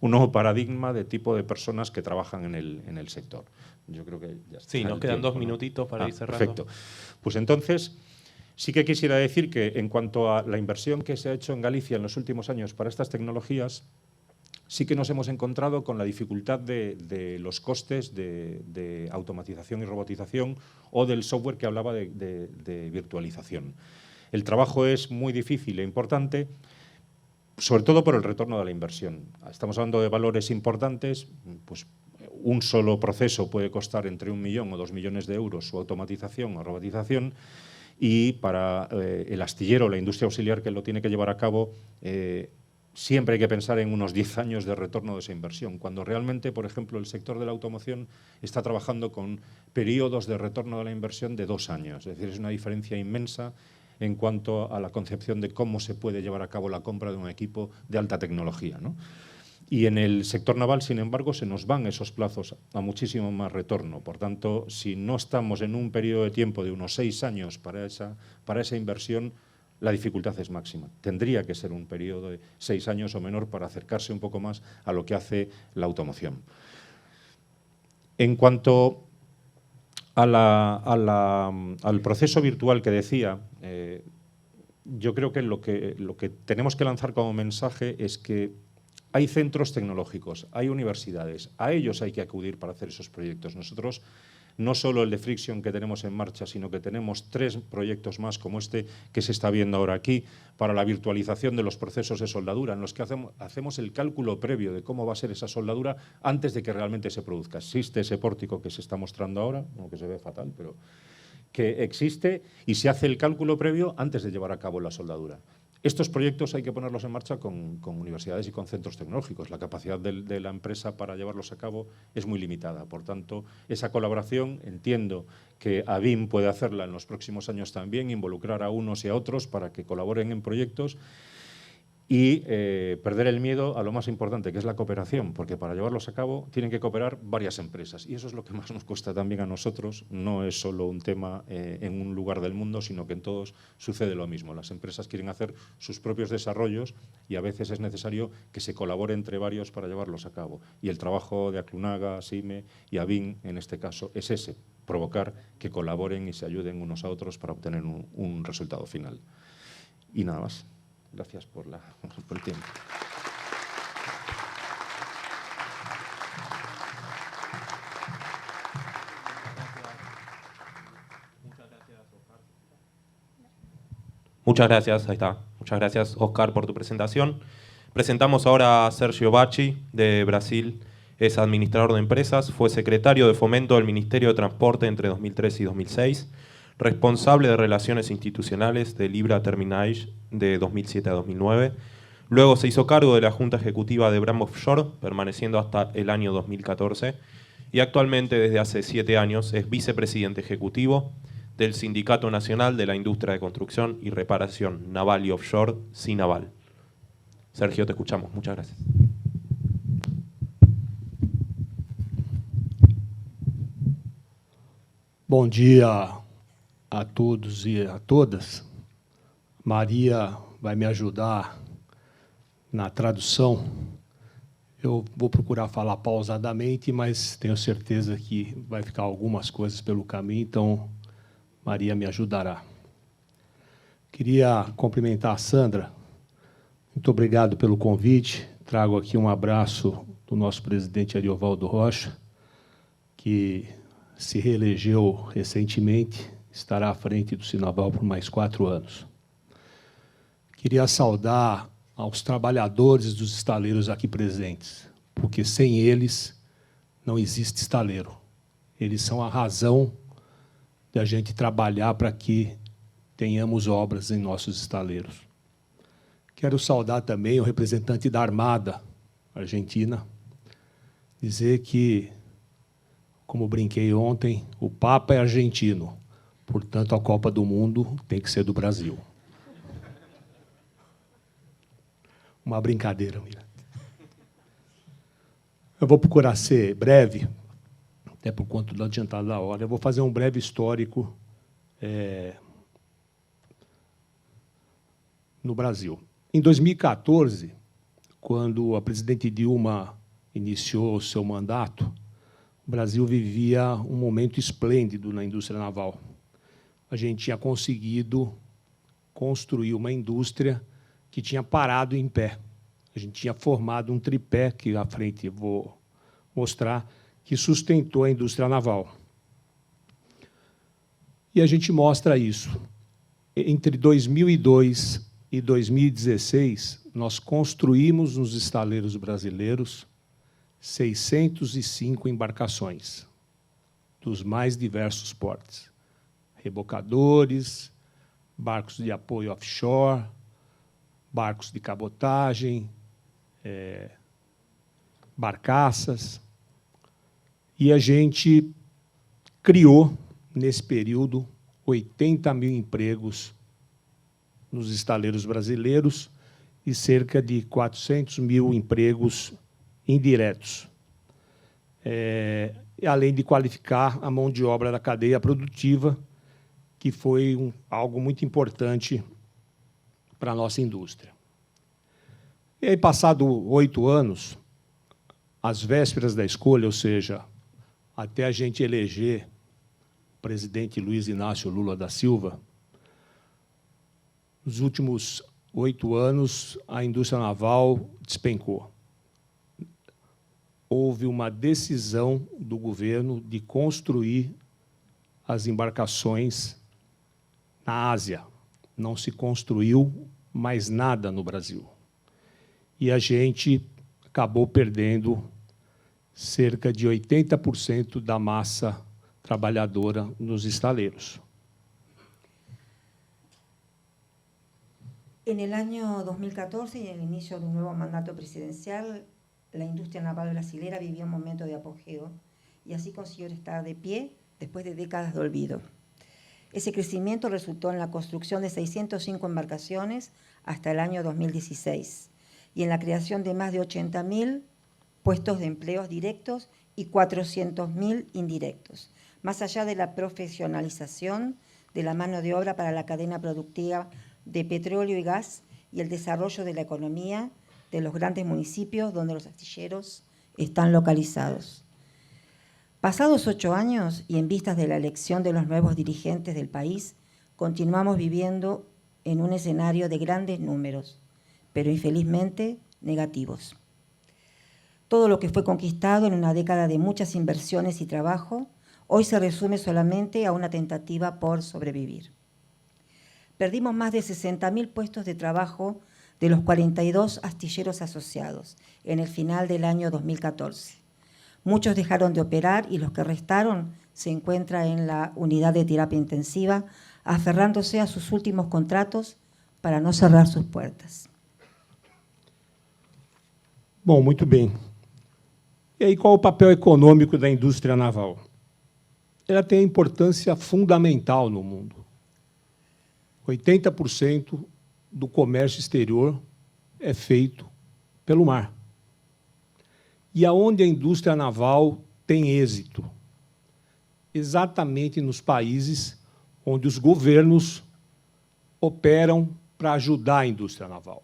nuevo paradigma de tipo de personas que trabajan en el sector. Yo creo que ya está. Sí, nos quedan 2 minutitos para ir cerrando. Perfecto. Pues entonces, sí que quisiera decir que en cuanto a la inversión que se ha hecho en Galicia en los últimos años para estas tecnologías, sí que nos hemos encontrado con la dificultad de los costes de automatización y robotización o del software que hablaba de virtualización. El trabajo es muy difícil e importante, sobre todo por el retorno de la inversión. Estamos hablando de valores importantes, pues un solo proceso puede costar entre 1 millón o 2 millones de euros su automatización o robotización y para el astillero, la industria auxiliar que lo tiene que llevar a cabo, siempre hay que pensar en unos 10 años de retorno de esa inversión, cuando realmente, por ejemplo, el sector de la automoción está trabajando con periodos de retorno de la inversión de 2 años. Es decir, es una diferencia inmensa en cuanto a la concepción de cómo se puede llevar a cabo la compra de un equipo de alta tecnología, ¿no? Y en el sector naval, sin embargo, se nos van esos plazos a muchísimo más retorno. Por tanto, si no estamos en un periodo de tiempo de unos 6 años para esa inversión, la dificultad es máxima. Tendría que ser un periodo de 6 años o menor para acercarse un poco más a lo que hace la automoción. En cuanto al proceso virtual que decía, yo creo que lo que tenemos que lanzar como mensaje es que hay centros tecnológicos, hay universidades, a ellos hay que acudir para hacer esos proyectos. Nosotros, no solo el de Friction que tenemos en marcha, sino que tenemos 3 proyectos más como este que se está viendo ahora aquí para la virtualización de los procesos de soldadura, en los que hacemos el cálculo previo de cómo va a ser esa soldadura antes de que realmente se produzca. Existe ese pórtico que se está mostrando ahora, aunque se ve fatal, pero que existe, y se hace el cálculo previo antes de llevar a cabo la soldadura. Estos proyectos hay que ponerlos en marcha con universidades y con centros tecnológicos. La capacidad de la empresa para llevarlos a cabo es muy limitada. Por tanto, esa colaboración, entiendo que ABIN puede hacerla en los próximos años también, involucrar a unos y a otros para que colaboren en proyectos y perder el miedo a lo más importante, que es la cooperación, porque para llevarlos a cabo tienen que cooperar varias empresas, y eso es lo que más nos cuesta también a nosotros. No es solo un tema en un lugar del mundo, sino que en todos sucede lo mismo. Las empresas quieren hacer sus propios desarrollos y a veces es necesario que se colabore entre varios para llevarlos a cabo. Y el trabajo de Aclunaga, SIME y ABIN, en este caso, es ese, provocar que colaboren y se ayuden unos a otros para obtener un resultado final. Y nada más. Gracias por el tiempo. Muchas gracias, ahí está. Muchas gracias, Oscar, por tu presentación. Presentamos ahora a Sergio Bacci, de Brasil. Es administrador de empresas, fue secretario de Fomento del Ministerio de Transporte entre 2003 y 2006, responsable de Relaciones Institucionales de Libra Terminage de 2007 a 2009. Luego se hizo cargo de la Junta Ejecutiva de Bram Offshore, permaneciendo hasta el año 2014. Y actualmente, desde hace 7 años, es vicepresidente ejecutivo del Sindicato Nacional de la Industria de Construcción y Reparación Naval y Offshore, SINAVAL. Sergio, te escuchamos. Muchas gracias. Bom dia a todos e a todas. Maria vai me ajudar na tradução. Eu vou procurar falar pausadamente, mas tenho certeza que vai ficar algumas coisas pelo caminho, então Maria me ajudará. Queria cumprimentar a Sandra. Muito obrigado pelo convite. Trago aqui um abraço do nosso presidente Ariovaldo Rocha, que se reelegeu recentemente, estará à frente do Sinaval por mais 4 anos. Queria saudar aos trabalhadores dos estaleiros aqui presentes, porque sem eles não existe estaleiro. Eles são a razão de a gente trabalhar para que tenhamos obras em nossos estaleiros. Quero saudar também o representante da Armada Argentina, dizer que, como brinquei ontem, o Papa é argentino, portanto, a Copa do Mundo tem que ser do Brasil. Uma brincadeira, Mira. Eu vou procurar ser breve, até por conta do adiantado da hora. Eu vou fazer um breve histórico no Brasil. Em 2014, quando a presidente Dilma iniciou o seu mandato, o Brasil vivia um momento esplêndido na indústria naval. A gente tinha conseguido construir uma indústria que tinha parado em pé. A gente tinha formado um tripé, que à frente vou mostrar, que sustentou a indústria naval. E a gente mostra isso. Entre 2002 e 2016, nós construímos nos estaleiros brasileiros 605 embarcações, dos mais diversos portes. Rebocadores, barcos de apoio offshore, barcos de cabotagem, barcaças. E a gente criou, nesse período, 80 mil empregos nos estaleiros brasileiros e cerca de 400 mil empregos indiretos, além de qualificar a mão de obra da cadeia produtiva, que foi algo muito importante para a nossa indústria. E aí, passado 8 anos, às vésperas da escolha, ou seja, até a gente eleger o presidente Luiz Inácio Lula da Silva, nos últimos 8 anos, a indústria naval despencou. Houve uma decisão do governo de construir as embarcações na Ásia. Não se construiu mais nada no Brasil. E a gente acabou perdendo cerca de 80% da massa trabalhadora nos estaleiros. En el año 2014 y en el inicio de un nuevo mandato presidencial, la industria naval brasilera vivió un momento de apogeo y así consiguió estar de pie después de décadas de olvido. Ese crecimiento resultó en la construcción de 605 embarcaciones hasta el año 2016 y en la creación de más de 80.000 puestos de empleos directos y 400.000 indirectos, más allá de la profesionalización de la mano de obra para la cadena productiva de petróleo y gas y el desarrollo de la economía de los grandes municipios donde los astilleros están localizados. Pasados 8 años y en vistas de la elección de los nuevos dirigentes del país, continuamos viviendo en un escenario de grandes números, pero infelizmente negativos. Todo lo que fue conquistado en una década de muchas inversiones y trabajo, hoy se resume solamente a una tentativa por sobrevivir. Perdimos más de 60.000 puestos de trabajo de los 42 astilleros asociados en el final del año 2014. Muchos dejaron de operar y los que restaron se encuentran en la unidad de terapia intensiva, aferrándose a sus últimos contratos para no cerrar sus puertas. Bom, muito bem. E aí, qual o papel econômico da indústria naval? Ela tem importância fundamental no mundo. 80% do comércio exterior é feito pelo mar. E aonde a indústria naval tem êxito? Exatamente nos países onde os governos operam para ajudar a indústria naval.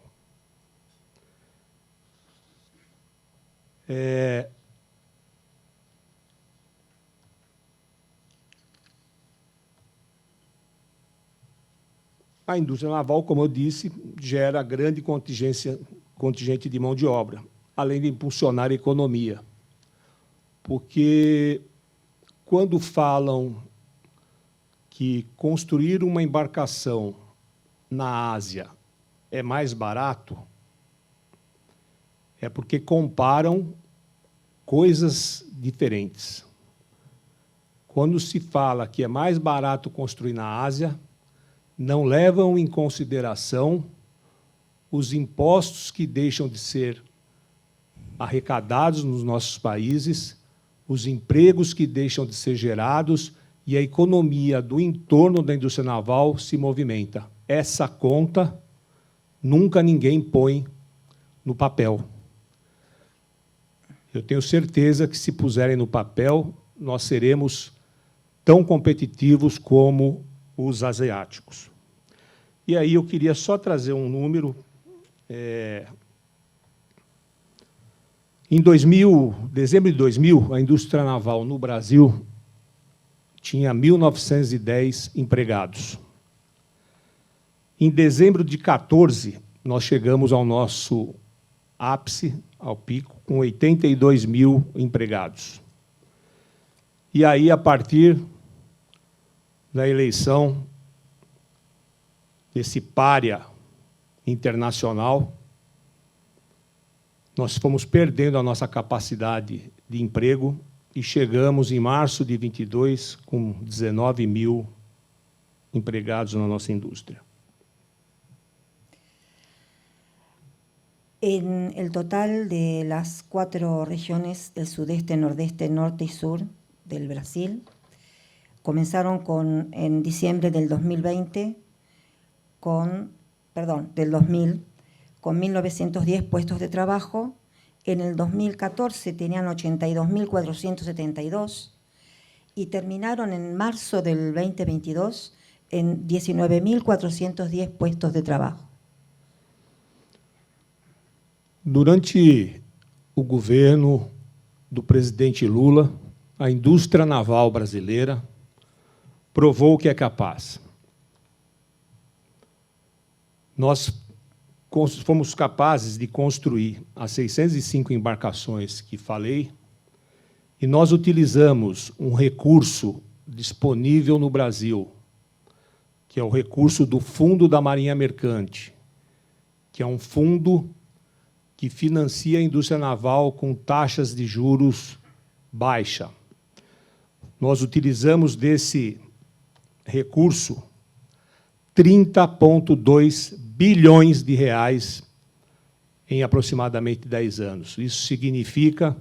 A indústria naval, como eu disse, gera grande contingente de mão de obra, além de impulsionar a economia. Porque, quando falam que construir uma embarcação na Ásia é mais barato, é porque comparam coisas diferentes. Quando se fala que é mais barato construir na Ásia, não levam em consideração os impostos que deixam de ser arrecadados nos nossos países, os empregos que deixam de ser gerados e a economia do entorno da indústria naval se movimenta. Essa conta nunca ninguém põe no papel. Eu tenho certeza que, se puserem no papel, nós seremos tão competitivos como os asiáticos. E aí eu queria só trazer um número. Em dezembro de 2000, a indústria naval no Brasil tinha 1.910 empregados. Em dezembro de 2014, nós chegamos ao nosso ápice, ao pico, com 82.000 empregados. E aí, a partir da eleição desse pária internacional, nós fomos perdendo a nossa capacidade de emprego e chegamos, em março de 22, com 19.000 empregados na nossa indústria. En el total de las 4 regiones del sudeste, nordeste, norte y sur del Brasil, comenzaron en diciembre del 2020 del 2000, con 1.910 puestos de trabajo. En el 2014 tenían 82.472 y terminaron en marzo del 2022 en 19.410 puestos de trabajo. Durante o governo do presidente Lula, a indústria naval brasileira provou que é capaz. Nós fomos capazes de construir as 605 embarcações que falei, e nós utilizamos um recurso disponível no Brasil, que é o recurso do Fundo da Marinha Mercante, que é um fundo que financia a indústria naval com taxas de juros baixa. Nós utilizamos desse recurso 30,2 bilhões de reais em aproximadamente 10 anos. Isso significa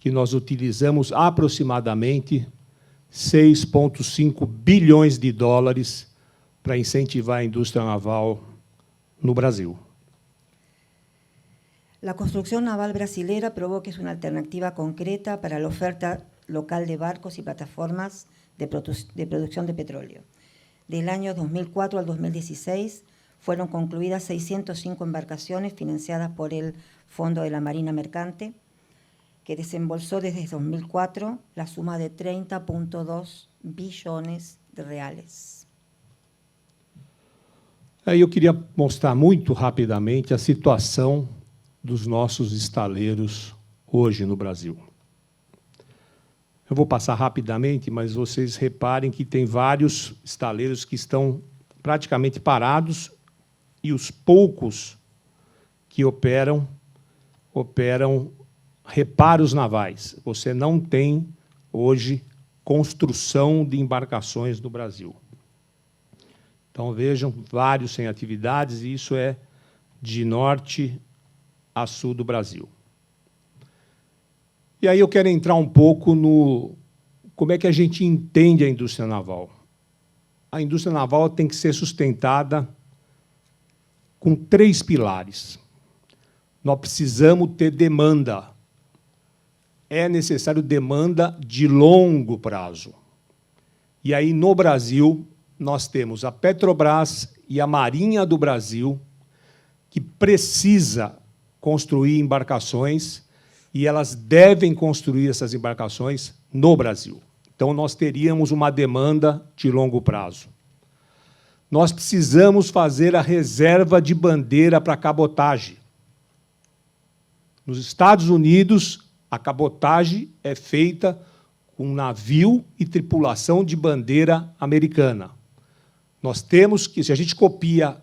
que nós utilizamos aproximadamente 6,5 bilhões de dólares para incentivar a indústria naval no Brasil. La construcción naval brasilera probó que es una alternativa concreta para la oferta local de barcos y plataformas de producción de petróleo. Del año 2004 al 2016 fueron concluidas 605 embarcaciones financiadas por el Fondo de la Marina Mercante, que desembolsó desde 2004 la suma de 30,2 billones de reales. Eu queria mostrar muito rapidamente a situação dos nossos estaleiros hoje no Brasil. Eu vou passar rapidamente, mas vocês reparem que tem vários estaleiros que estão praticamente parados e os poucos que operam reparos navais. Você não tem, hoje, construção de embarcações no Brasil. Então, vejam, vários sem atividades, e isso é de norte a sul do Brasil. E aí eu quero entrar um pouco no como é que a gente entende a indústria naval. A indústria naval tem que ser sustentada com 3 pilares. Nós precisamos ter demanda. É necessário demanda de longo prazo. E aí, no Brasil, nós temos a Petrobras e a Marinha do Brasil, que precisa construir embarcações, e elas devem construir essas embarcações no Brasil. Então, nós teríamos uma demanda de longo prazo. Nós precisamos fazer a reserva de bandeira para cabotagem. Nos Estados Unidos, a cabotagem é feita com navio e tripulação de bandeira americana. Nós temos que, se a gente copia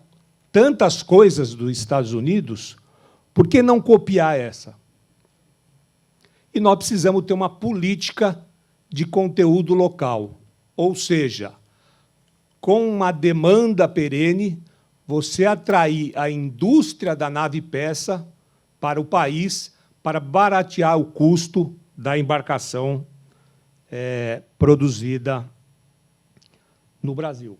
tantas coisas dos Estados Unidos, por que não copiar essa? E nós precisamos ter uma política de conteúdo local, ou seja, com uma demanda perene, você atrair a indústria da nave-peça para o país, para baratear o custo da embarcação produzida no Brasil.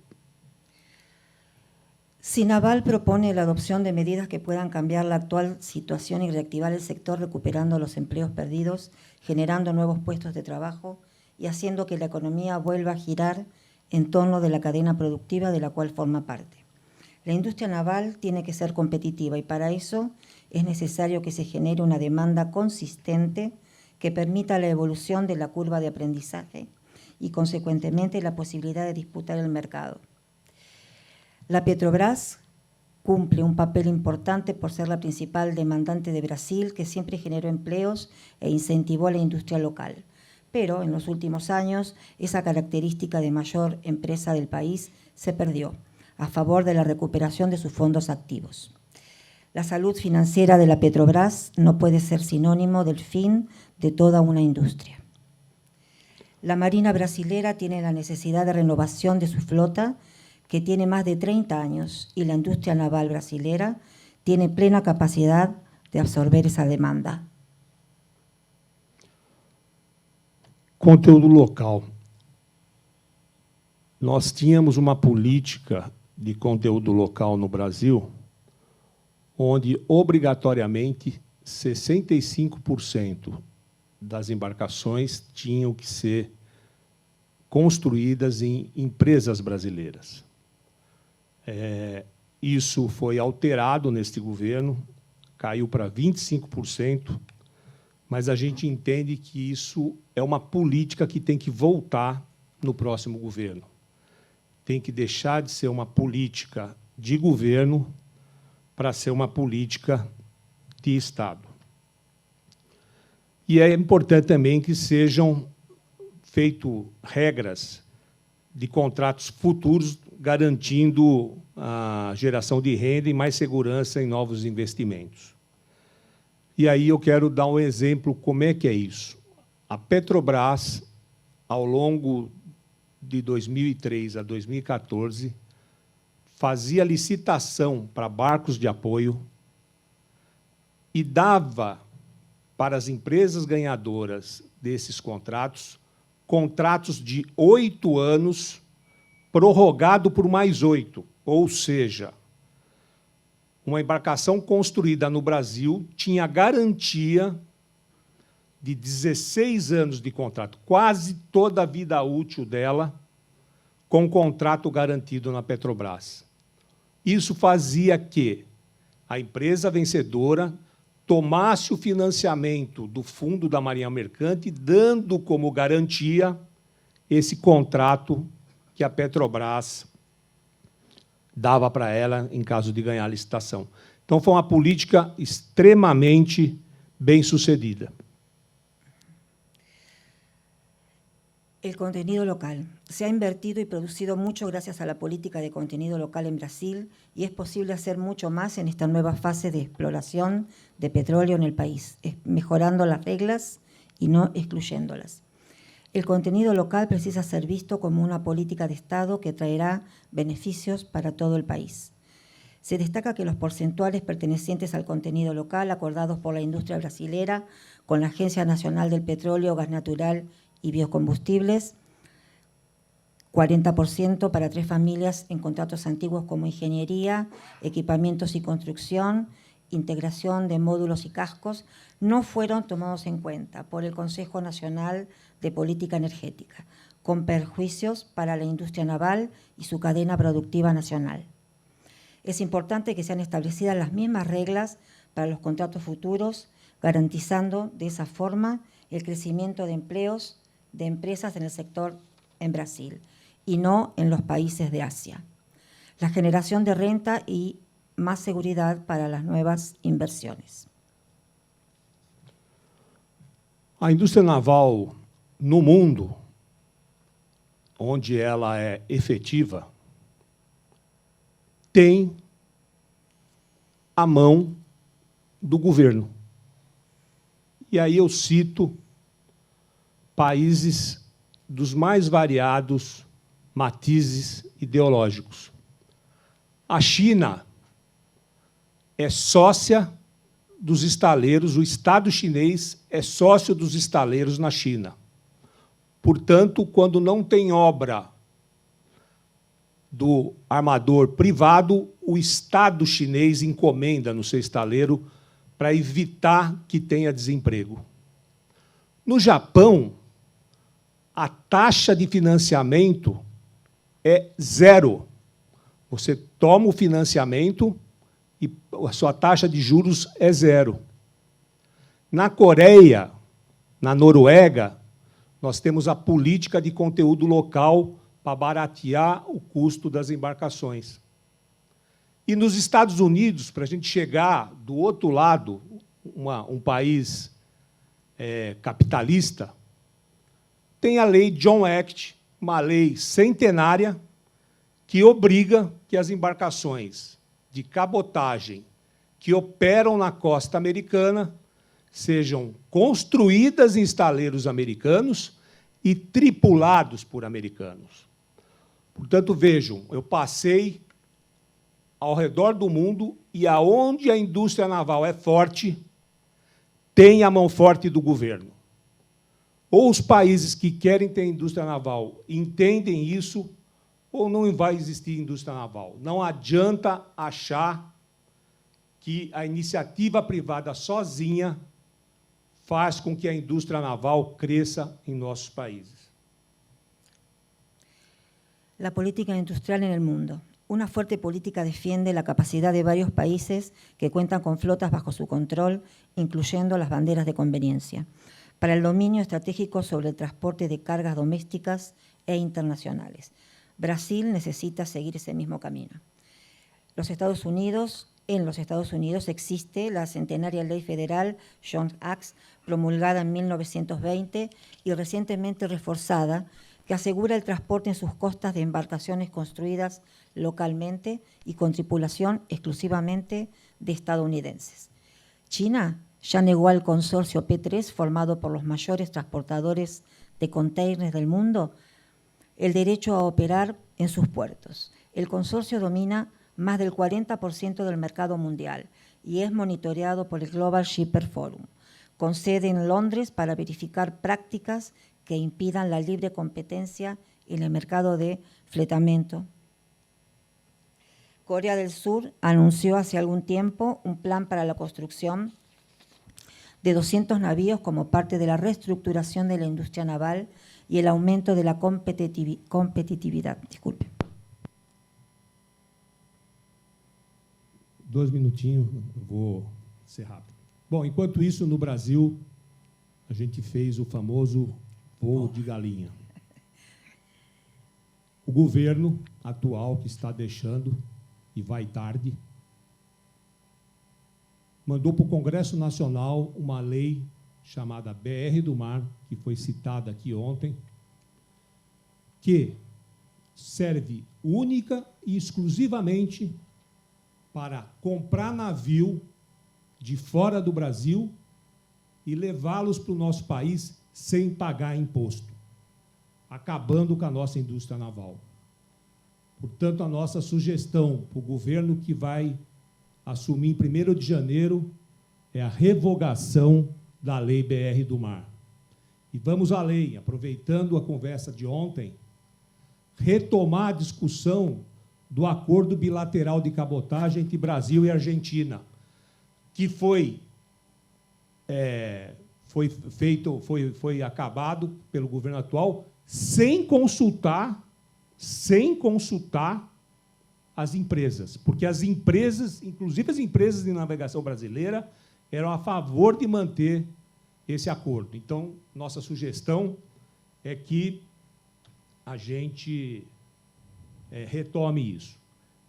Sinaval propone la adopción de medidas que puedan cambiar la actual situación y reactivar el sector, recuperando los empleos perdidos, generando nuevos puestos de trabajo y haciendo que la economía vuelva a girar en torno de la cadena productiva de la cual forma parte. La industria naval tiene que ser competitiva y para eso es necesario que se genere una demanda consistente que permita la evolución de la curva de aprendizaje y, consecuentemente, la posibilidad de disputar el mercado. La Petrobras cumple un papel importante por ser la principal demandante de Brasil, que siempre generó empleos e incentivó a la industria local. Pero en los últimos años, esa característica de mayor empresa del país se perdió a favor de la recuperación de sus fondos activos. La salud financiera de la Petrobras no puede ser sinónimo del fin de toda una industria. La Marina brasilera tiene la necesidad de renovación de su flota, que tiene más de 30 años, y la industria naval brasilera tiene plena capacidad de absorber esa demanda. Conteúdo local. Nós tínhamos uma política de conteúdo local no Brasil, onde, obrigatoriamente, 65% das embarcações tinham que ser construídas em empresas brasileiras. Isso foi alterado neste governo, caiu para 25%, mas a gente entende que isso é uma política que tem que voltar no próximo governo. Tem que deixar de ser uma política de governo para ser uma política de Estado. E é importante também que sejam feitas regras de contratos futuros, garantindo a geração de renda e mais segurança em novos investimentos. E aí eu quero dar um exemplo como é que é isso. A Petrobras, ao longo de 2003 a 2014, fazia licitação para barcos de apoio e dava para as empresas ganhadoras desses contratos de 8 anos, prorrogado por mais 8. Ou seja, uma embarcação construída no Brasil tinha garantia de 16 anos de contrato, quase toda a vida útil dela, com contrato garantido na Petrobras. Isso fazia que a empresa vencedora tomasse o financiamento do Fundo da Marinha Mercante, dando como garantia esse contrato que a Petrobras dava para ela em caso de ganhar a licitação. Então, foi uma política extremamente bem-sucedida. El contenido local. Se ha invertido y producido mucho gracias a la política de contenido local en Brasil y es posible hacer mucho más en esta nueva fase de exploración de petróleo en el país, mejorando las reglas y no excluyéndolas. El contenido local precisa ser visto como una política de Estado que traerá beneficios para todo el país. Se destaca que los porcentuales pertenecientes al contenido local acordados por la industria brasilera con la Agencia Nacional del Petróleo, Gas Natural y Biocombustibles, 40% para 3 familias en contratos antiguos como ingeniería, equipamientos y construcción, integración de módulos y cascos, no fueron tomados en cuenta por el Consejo Nacional de Política Energética, con perjuicios para la industria naval y su cadena productiva nacional. Es importante que sean establecidas las mismas reglas para los contratos futuros, garantizando de esa forma el crecimiento de empleos de empresas en el sector en Brasil y no en los países de Asia. La generación de renta y más seguridad para las nuevas inversiones. A indústria naval no mundo, onde ela é efetiva, tem a mão do governo. E aí eu cito países dos mais variados matizes ideológicos. A China é sócia dos estaleiros, o Estado chinês é sócio dos estaleiros na China. Portanto, quando não tem obra do armador privado, o Estado chinês encomenda no seu estaleiro para evitar que tenha desemprego. No Japão, a taxa de financiamento é 0. Você toma o financiamento e a sua taxa de juros é 0. Na Coreia, na Noruega, nós temos a política de conteúdo local para baratear o custo das embarcações. E nos Estados Unidos, para a gente chegar do outro lado, um país capitalista, tem a lei John Act, uma lei centenária que obriga que as embarcações de cabotagem que operam na costa americana sejam construídas em estaleiros americanos e tripulados por americanos. Portanto, vejam, eu passei ao redor do mundo e aonde a indústria naval é forte, tem a mão forte do governo. Ou os países que querem ter indústria naval entendem isso, ou não vai existir indústria naval. Não adianta achar que a iniciativa privada sozinha faz com que a indústria naval cresça em nossos países. La política industrial en el mundo. Una fuerte política defiende la capacidad de varios países que cuentan con flotas bajo su control, incluyendo las banderas de conveniencia, para el dominio estratégico sobre el transporte de cargas domésticas e internacionales. Brasil necesita seguir ese mismo camino. Los Estados Unidos en los Estados Unidos existe la centenaria Ley Federal Jones Act, promulgada en 1920 y recientemente reforzada, que asegura el transporte en sus costas de embarcaciones construidas localmente y con tripulación exclusivamente de estadounidenses. China ya negó al consorcio P3, formado por los mayores transportadores de containers del mundo, el derecho a operar en sus puertos. El consorcio domina más del 40% del mercado mundial y es monitoreado por el Global Shipper Forum, con sede en Londres para verificar prácticas que impidan la libre competencia en el mercado de fletamento. Corea del Sur anunció hace algún tiempo un plan para la construcción de 200 navíos como parte de la reestructuración de la industria naval y el aumento de la competitividad. Disculpe. 2 minutinhos, eu vou ser rápido. Bom, enquanto isso, no Brasil, a gente fez o famoso voo de galinha. O governo atual, que está deixando, e vai tarde, mandou para o Congresso Nacional uma lei chamada BR do Mar, que foi citada aqui ontem, que serve única e exclusivamente para comprar navio de fora do Brasil e levá-los para o nosso país sem pagar imposto, acabando com a nossa indústria naval. Portanto, a nossa sugestão para o governo que vai assumir em 1º de janeiro é a revogação da Lei BR do Mar. E vamos além, aproveitando a conversa de ontem, retomar a discussão do acordo bilateral de cabotagem entre Brasil e Argentina, que foi acabado pelo governo atual sem consultar as empresas, porque as empresas, inclusive as empresas de navegação brasileira, eram a favor de manter esse acordo. Então, nossa sugestão é que a gente retome isso.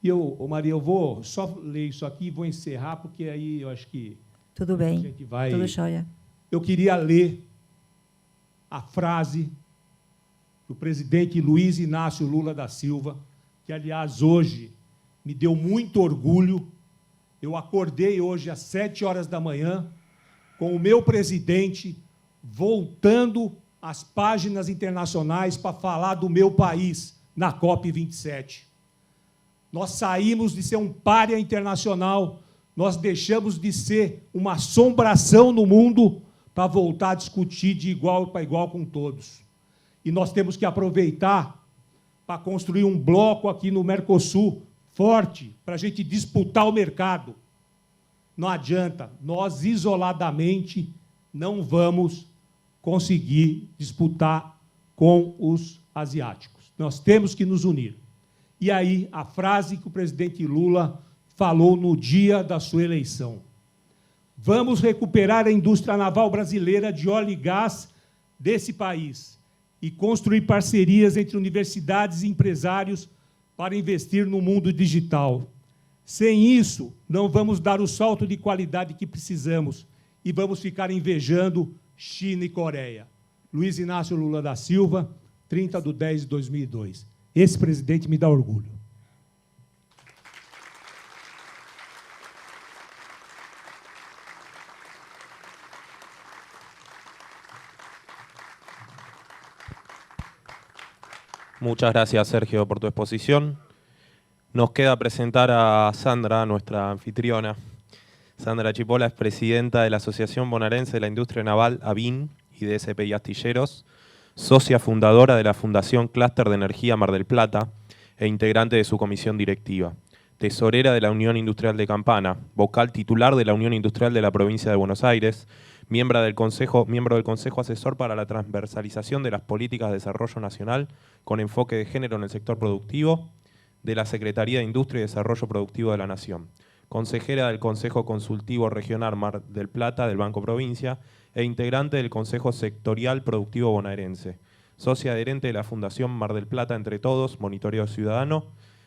E Maria, eu vou só ler isso aqui e vou encerrar, porque aí eu acho que Tudo bem, a gente vai... tudo jóia. Eu queria ler a frase do presidente Luiz Inácio Lula da Silva, que, aliás, hoje me deu muito orgulho. Eu acordei hoje às 7 horas da manhã com o meu presidente voltando às páginas internacionais para falar do meu país na COP27. Nós saímos de ser um pária internacional, nós deixamos de ser uma assombração no mundo para voltar a discutir de igual para igual com todos. E nós temos que aproveitar para construir um bloco aqui no Mercosul forte, para a gente disputar o mercado. Não adianta, nós isoladamente não vamos conseguir disputar com os asiáticos. Nós temos que nos unir. E aí, a frase que o presidente Lula falou no dia da sua eleição. Vamos recuperar a indústria naval brasileira de óleo e gás desse país e construir parcerias entre universidades e empresários para investir no mundo digital. Sem isso, não vamos dar o salto de qualidade que precisamos e vamos ficar invejando China e Coreia. Luiz Inácio Lula da Silva, 30/10/2002. Esse presidente me dá orgulho. Muchas gracias, Sergio, por tu exposición. Nos queda presentar a Sandra, nuestra anfitriona. Sandra Chipola es presidenta de la Asociación Bonaerense de la Industria Naval, ABIN, y de SPI Astilleros, socia fundadora de la Fundación Clúster de Energía Mar del Plata e integrante de su comisión directiva, tesorera de la Unión Industrial de Campana, vocal titular de la Unión Industrial de la Provincia de Buenos Aires, miembro del Consejo Asesor para la Transversalización de las Políticas de Desarrollo Nacional con enfoque de género en el sector productivo, de la Secretaría de Industria y Desarrollo Productivo de la Nación, consejera del Consejo Consultivo Regional Mar del Plata del Banco Provincia e integrante del Consejo Sectorial Productivo Bonaerense, socia adherente de la Fundación Mar del Plata Entre Todos, Monitoreo Ciudadano,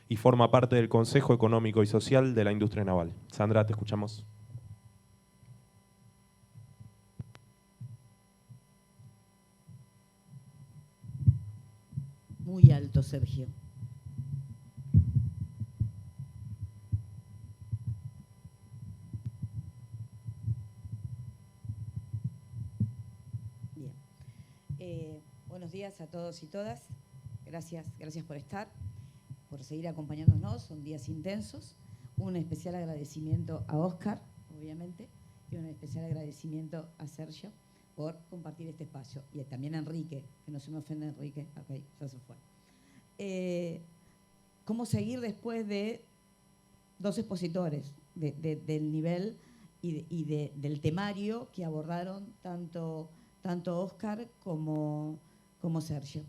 y forma parte del Consejo Económico y Social de la Industria Naval. Sandra, te escuchamos. Muy alto, Sergio. Bien. Buenos días a todos y todas. Gracias por estar, por seguir acompañándonos. Son días intensos. Un especial agradecimiento a Óscar, obviamente, y un especial agradecimiento a Sergio por compartir este espacio. Y también a Enrique, que no se me ofenda Enrique, ok, ya se fue. ¿Cómo seguir después de dos expositores del nivel y del temario que abordaron tanto Óscar como Sergio?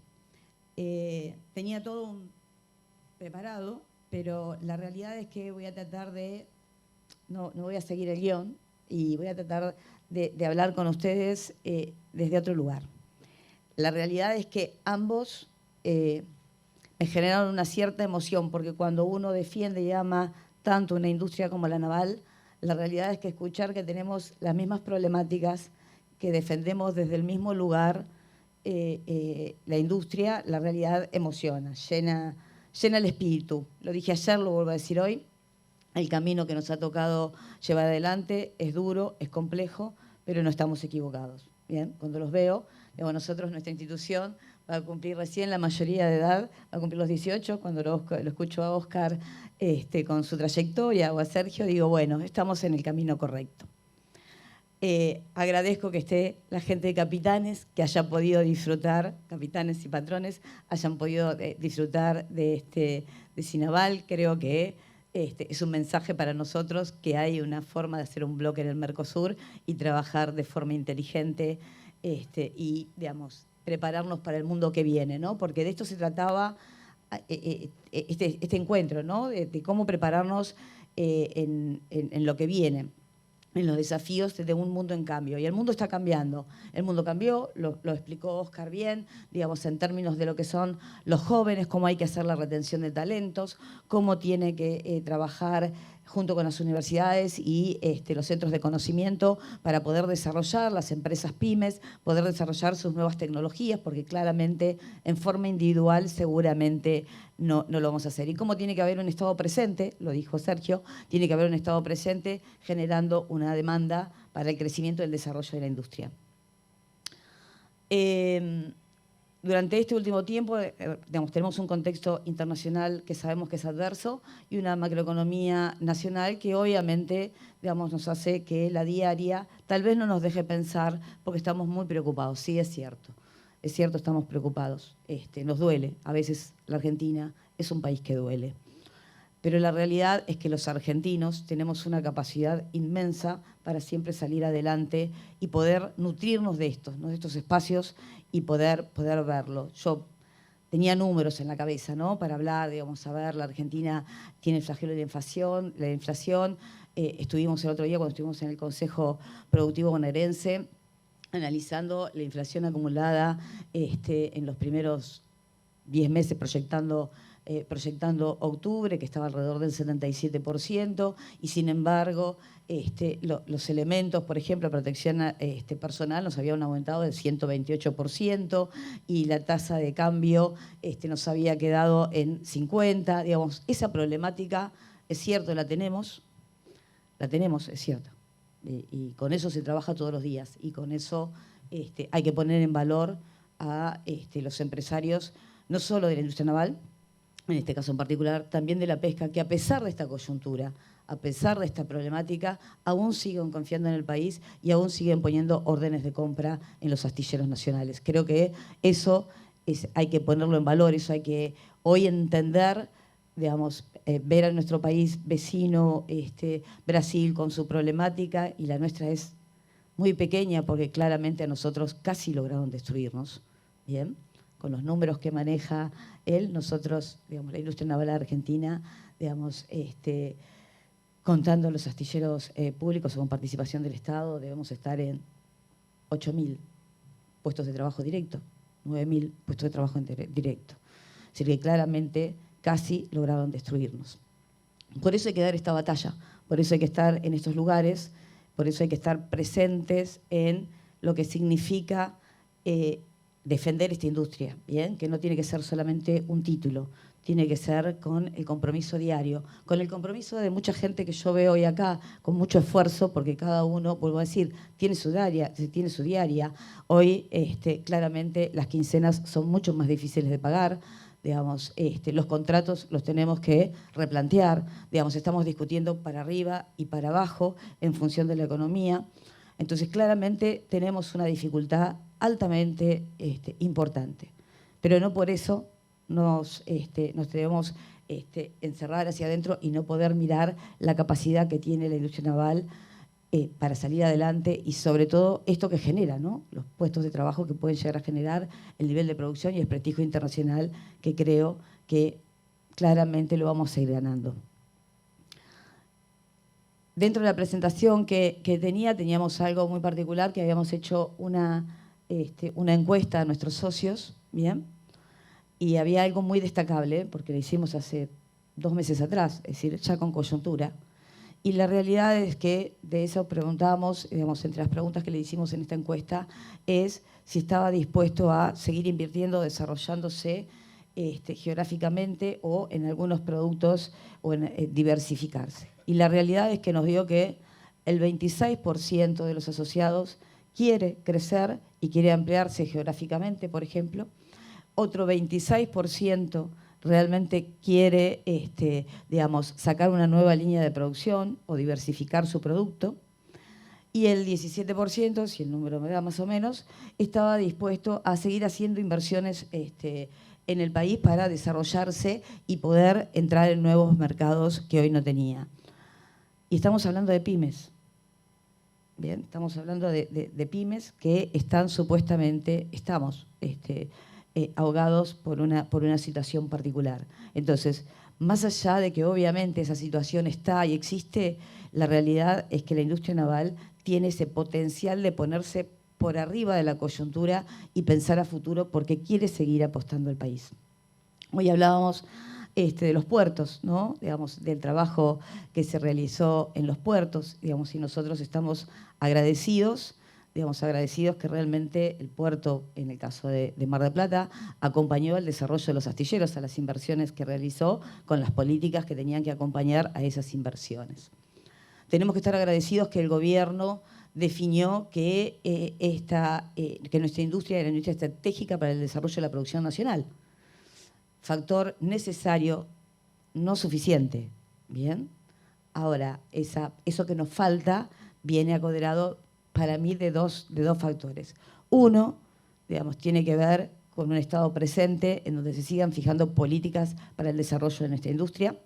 Tenía todo preparado, pero la realidad es que voy a tratar de, no voy a seguir el guión, y voy a tratar de hablar con ustedes desde otro lugar. La realidad es que ambos me generaron una cierta emoción, porque cuando uno defiende y ama tanto una industria como la naval, la realidad es que escuchar que tenemos las mismas problemáticas, que defendemos desde el mismo lugar la industria, la realidad emociona, llena el espíritu. Lo dije ayer, lo vuelvo a decir hoy. El camino que nos ha tocado llevar adelante es duro, es complejo, pero no estamos equivocados. Bien, cuando los veo, digo, nosotros, nuestra institución, va a cumplir recién la mayoría de edad, va a cumplir los 18, cuando lo escucho a Óscar con su trayectoria, o a Sergio, digo, bueno, estamos en el camino correcto. Agradezco que esté la gente de Capitanes, que haya podido disfrutar, capitanes y patrones, hayan podido disfrutar de Sinaval. Creo que es un mensaje para nosotros que hay una forma de hacer un bloque en el Mercosur y trabajar de forma inteligente y, digamos, prepararnos para el mundo que viene, ¿no? Porque de esto se trataba este encuentro, ¿no? De cómo prepararnos en lo que viene, en los desafíos de un mundo en cambio. Y el mundo está cambiando. El mundo cambió, lo explicó Óscar bien, digamos, en términos de lo que son los jóvenes, cómo hay que hacer la retención de talentos, cómo tiene que trabajar junto con las universidades y los centros de conocimiento para poder desarrollar las empresas pymes, poder desarrollar sus nuevas tecnologías, porque claramente en forma individual seguramente no lo vamos a hacer. Y cómo tiene que haber un Estado presente, lo dijo Sergio, tiene que haber un Estado presente generando una demanda para el crecimiento y el desarrollo de la industria. Durante este último tiempo, digamos, tenemos un contexto internacional que sabemos que es adverso y una macroeconomía nacional que obviamente, digamos, nos hace que la diaria tal vez no nos deje pensar porque estamos muy preocupados. Sí, es cierto, estamos preocupados. Nos duele. A veces la Argentina es un país que duele. Pero la realidad es que los argentinos tenemos una capacidad inmensa para siempre salir adelante y poder nutrirnos de estos espacios y poder verlo. Yo tenía números en la cabeza, ¿no? Para hablar, digamos, a ver, la Argentina tiene el flagelo de la inflación. Estuvimos el otro día, cuando estuvimos en el Consejo Productivo Bonaerense, analizando la inflación acumulada en los primeros 10 meses, proyectando octubre, que estaba alrededor del 77%, y sin embargo los elementos, por ejemplo, protección personal nos habían aumentado del 128%, y la tasa de cambio nos había quedado en 50%. Digamos, esa problemática, es cierto, la tenemos, es cierto. Y con eso se trabaja todos los días, y con eso hay que poner en valor a los empresarios, no solo de la industria naval, en este caso en particular, también de la pesca, que a pesar de esta coyuntura, a pesar de esta problemática, aún siguen confiando en el país y aún siguen poniendo órdenes de compra en los astilleros nacionales. Creo que eso hay que ponerlo en valor, eso hay que hoy entender, digamos, ver a nuestro país vecino, Brasil, con su problemática, y la nuestra es muy pequeña porque claramente a nosotros casi lograron destruirnos, ¿bien? Con los números que maneja él, nosotros, digamos, la industria naval argentina, digamos, contando los astilleros públicos o con participación del Estado, debemos estar en 8.000 puestos de trabajo directo, 9.000 puestos de trabajo indirecto. Es decir, que casi lograron destruirnos. Por eso hay que dar esta batalla, por eso hay que estar en estos lugares, por eso hay que estar presentes en lo que significa defender esta industria, ¿bien? Que no tiene que ser solamente un título, tiene que ser con el compromiso diario, con el compromiso de mucha gente que yo veo hoy acá, con mucho esfuerzo, porque cada uno, vuelvo a decir, tiene su diaria. Hoy, claramente, las quincenas son mucho más difíciles de pagar, digamos, los contratos los tenemos que replantear, digamos, estamos discutiendo para arriba y para abajo en función de la economía. Entonces, claramente tenemos una dificultad altamente importante, pero no por eso nos debemos encerrar hacia adentro y no poder mirar la capacidad que tiene la industria naval para salir adelante y sobre todo esto que genera, ¿no? Los puestos de trabajo que pueden llegar a generar, el nivel de producción y el prestigio internacional que creo que claramente lo vamos a ir ganando. Dentro de la presentación que teníamos algo muy particular, que habíamos hecho una encuesta a nuestros socios, ¿bien? Y había algo muy destacable, porque lo hicimos hace 2 meses atrás, es decir, ya con coyuntura. Y la realidad es que de eso preguntábamos, digamos, entre las preguntas que le hicimos en esta encuesta, es si estaba dispuesto a seguir invirtiendo, desarrollándose geográficamente o en algunos productos o en diversificarse. Y la realidad es que nos dio que el 26% de los asociados quiere crecer y quiere ampliarse geográficamente, por ejemplo. Otro 26% realmente quiere, digamos, sacar una nueva línea de producción o diversificar su producto. Y el 17%, si el número me da más o menos, estaba dispuesto a seguir haciendo inversiones en el país para desarrollarse y poder entrar en nuevos mercados que hoy no tenía. Y estamos hablando de pymes. Bien, estamos hablando de pymes que están supuestamente, ahogados por una situación particular. Entonces, más allá de que obviamente esa situación está y existe, la realidad es que la industria naval tiene ese potencial de ponerse por arriba de la coyuntura y pensar a futuro porque quiere seguir apostando al país. Hoy hablábamos de los puertos, ¿no? Digamos, del trabajo que se realizó en los puertos, digamos, y nosotros estamos agradecidos, que realmente el puerto, en el caso de Mar del Plata, acompañó el desarrollo de los astilleros, a las inversiones que realizó con las políticas que tenían que acompañar a esas inversiones. Tenemos que estar agradecidos que el gobierno definió que nuestra industria era una industria estratégica para el desarrollo de la producción nacional. Factor necesario, no suficiente. ¿Bien? Ahora, eso que nos falta viene acoderado para mí de dos factores. Uno, digamos, tiene que ver con un Estado presente en donde se sigan fijando políticas para el desarrollo de nuestra industria,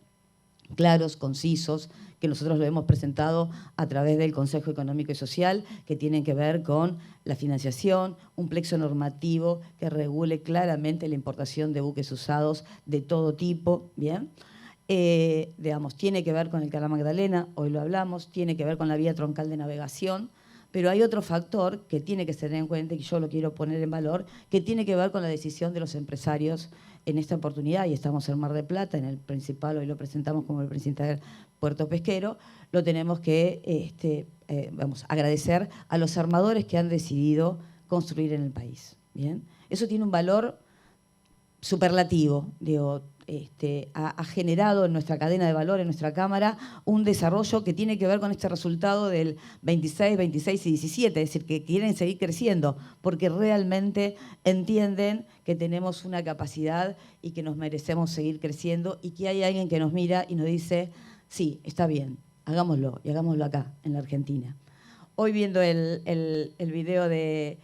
claros, concisos, que nosotros lo hemos presentado a través del Consejo Económico y Social, que tienen que ver con la financiación, un plexo normativo que regule claramente la importación de buques usados de todo tipo, ¿bien? Digamos, tiene que ver con el Canal Magdalena, hoy lo hablamos, tiene que ver con la vía troncal de navegación, pero hay otro factor que tiene que tener en cuenta y yo lo quiero poner en valor, que tiene que ver con la decisión de los empresarios en esta oportunidad, y estamos en Mar del Plata, en el principal, hoy lo presentamos como el principal puerto pesquero, lo tenemos que agradecer a los armadores que han decidido construir en el país. ¿Bien? Eso tiene un valor superlativo, digo, ha generado en nuestra cadena de valor, en nuestra Cámara, un desarrollo que tiene que ver con este resultado del 26, 26 y 17, es decir, que quieren seguir creciendo, porque realmente entienden que tenemos una capacidad y que nos merecemos seguir creciendo y que hay alguien que nos mira y nos dice, sí, está bien, hagámoslo y hagámoslo acá, en la Argentina. Hoy viendo el video del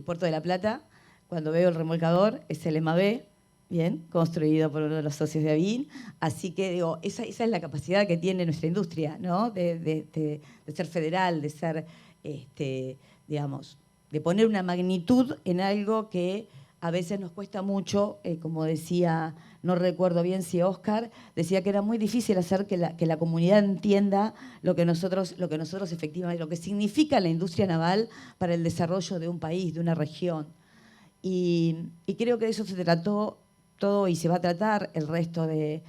Puerto de la Plata, cuando veo el remolcador, es el EMAB, bien, construido por uno de los socios de Avín. Así que, digo, esa es la capacidad que tiene nuestra industria, ¿no? De ser federal, de ser, digamos, de poner una magnitud en algo que a veces nos cuesta mucho, como decía, no recuerdo bien si Oscar, decía que era muy difícil hacer que la comunidad entienda lo que nosotros efectivamente, lo que significa la industria naval para el desarrollo de un país, de una región. Y creo que de eso se trató todo y se va a tratar el resto de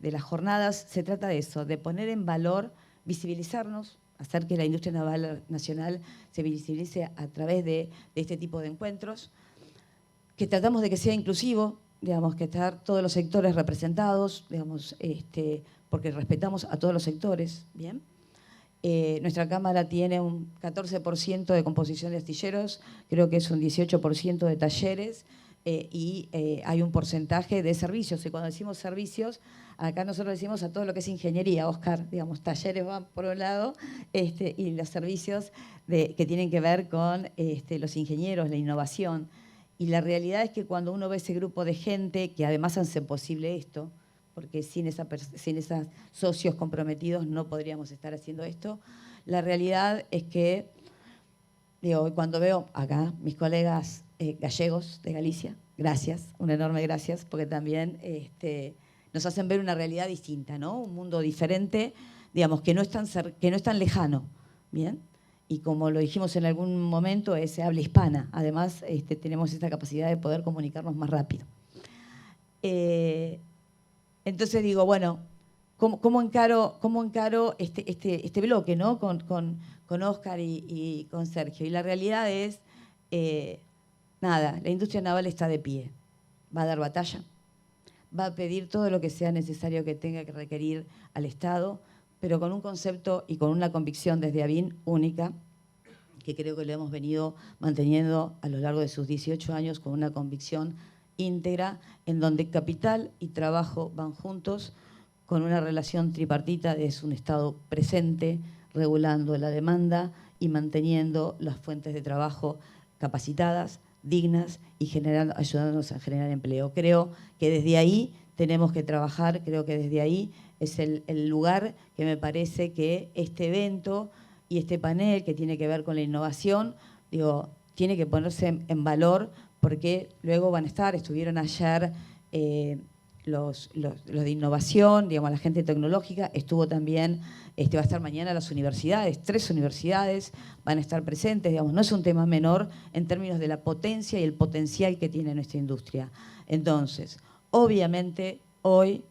las jornadas, se trata de eso, de poner en valor, visibilizarnos, hacer que la industria naval nacional se visibilice a través de este tipo de encuentros, que tratamos de que sea inclusivo, digamos, que estar todos los sectores representados, digamos, porque respetamos a todos los sectores, ¿bien? Nuestra Cámara tiene un 14% de composición de astilleros, creo que es un 18% de talleres, y hay un porcentaje de servicios. Y cuando decimos servicios, acá nosotros decimos a todo lo que es ingeniería, Oscar, digamos, talleres van por un lado, y los servicios que tienen que ver con los ingenieros, la innovación. Y la realidad es que cuando uno ve ese grupo de gente que además hace posible esto, porque sin esos socios comprometidos no podríamos estar haciendo esto, la realidad es que, digo, cuando veo acá mis colegas gallegos de Galicia, gracias, un enorme gracias, porque también nos hacen ver una realidad distinta, ¿no? Un mundo diferente, digamos, que no es tan lejano, ¿bien? Y como lo dijimos en algún momento, es habla hispana. Además, tenemos esta capacidad de poder comunicarnos más rápido. Entonces digo, bueno, ¿cómo encaro este bloque, ¿no? Con Oscar y con Sergio? Y la realidad es, nada, la industria naval está de pie. Va a dar batalla, va a pedir todo lo que sea necesario que tenga que requerir al Estado, pero con un concepto y con una convicción desde ABIN única, que creo que lo hemos venido manteniendo a lo largo de sus 18 años con una convicción íntegra, en donde capital y trabajo van juntos, con una relación tripartita, es un Estado presente, regulando la demanda y manteniendo las fuentes de trabajo capacitadas, dignas y ayudándonos a generar empleo. Creo que desde ahí tenemos que trabajar, creo que desde ahí es el lugar que me parece que este evento y este panel que tiene que ver con la innovación, digo, tiene que ponerse en valor, porque luego estuvieron ayer los de innovación, digamos, la gente tecnológica, estuvo también, va a estar mañana las universidades, 3 universidades van a estar presentes, digamos, no es un tema menor en términos de la potencia y el potencial que tiene nuestra industria. Entonces, obviamente, hoy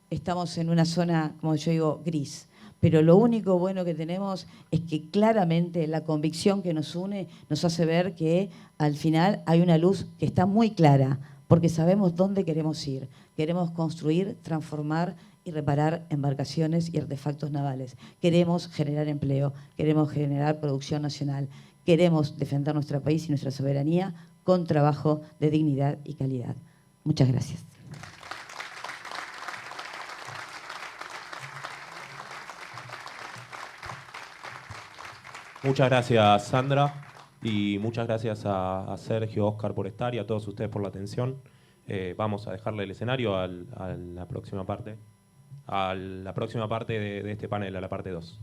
estamos en una zona, como yo digo, gris, pero lo único bueno que tenemos es que claramente la convicción que nos une nos hace ver que al final hay una luz que está muy clara, porque sabemos dónde queremos ir. Queremos construir, transformar y reparar embarcaciones y artefactos navales. Queremos generar empleo, queremos generar producción nacional, queremos defender nuestro país y nuestra soberanía con trabajo de dignidad y calidad. Muchas gracias. Muchas gracias, Sandra, y muchas gracias a Sergio, Oscar por estar y a todos ustedes por la atención. Vamos a dejarle el escenario a la próxima parte de este panel, a la parte 2.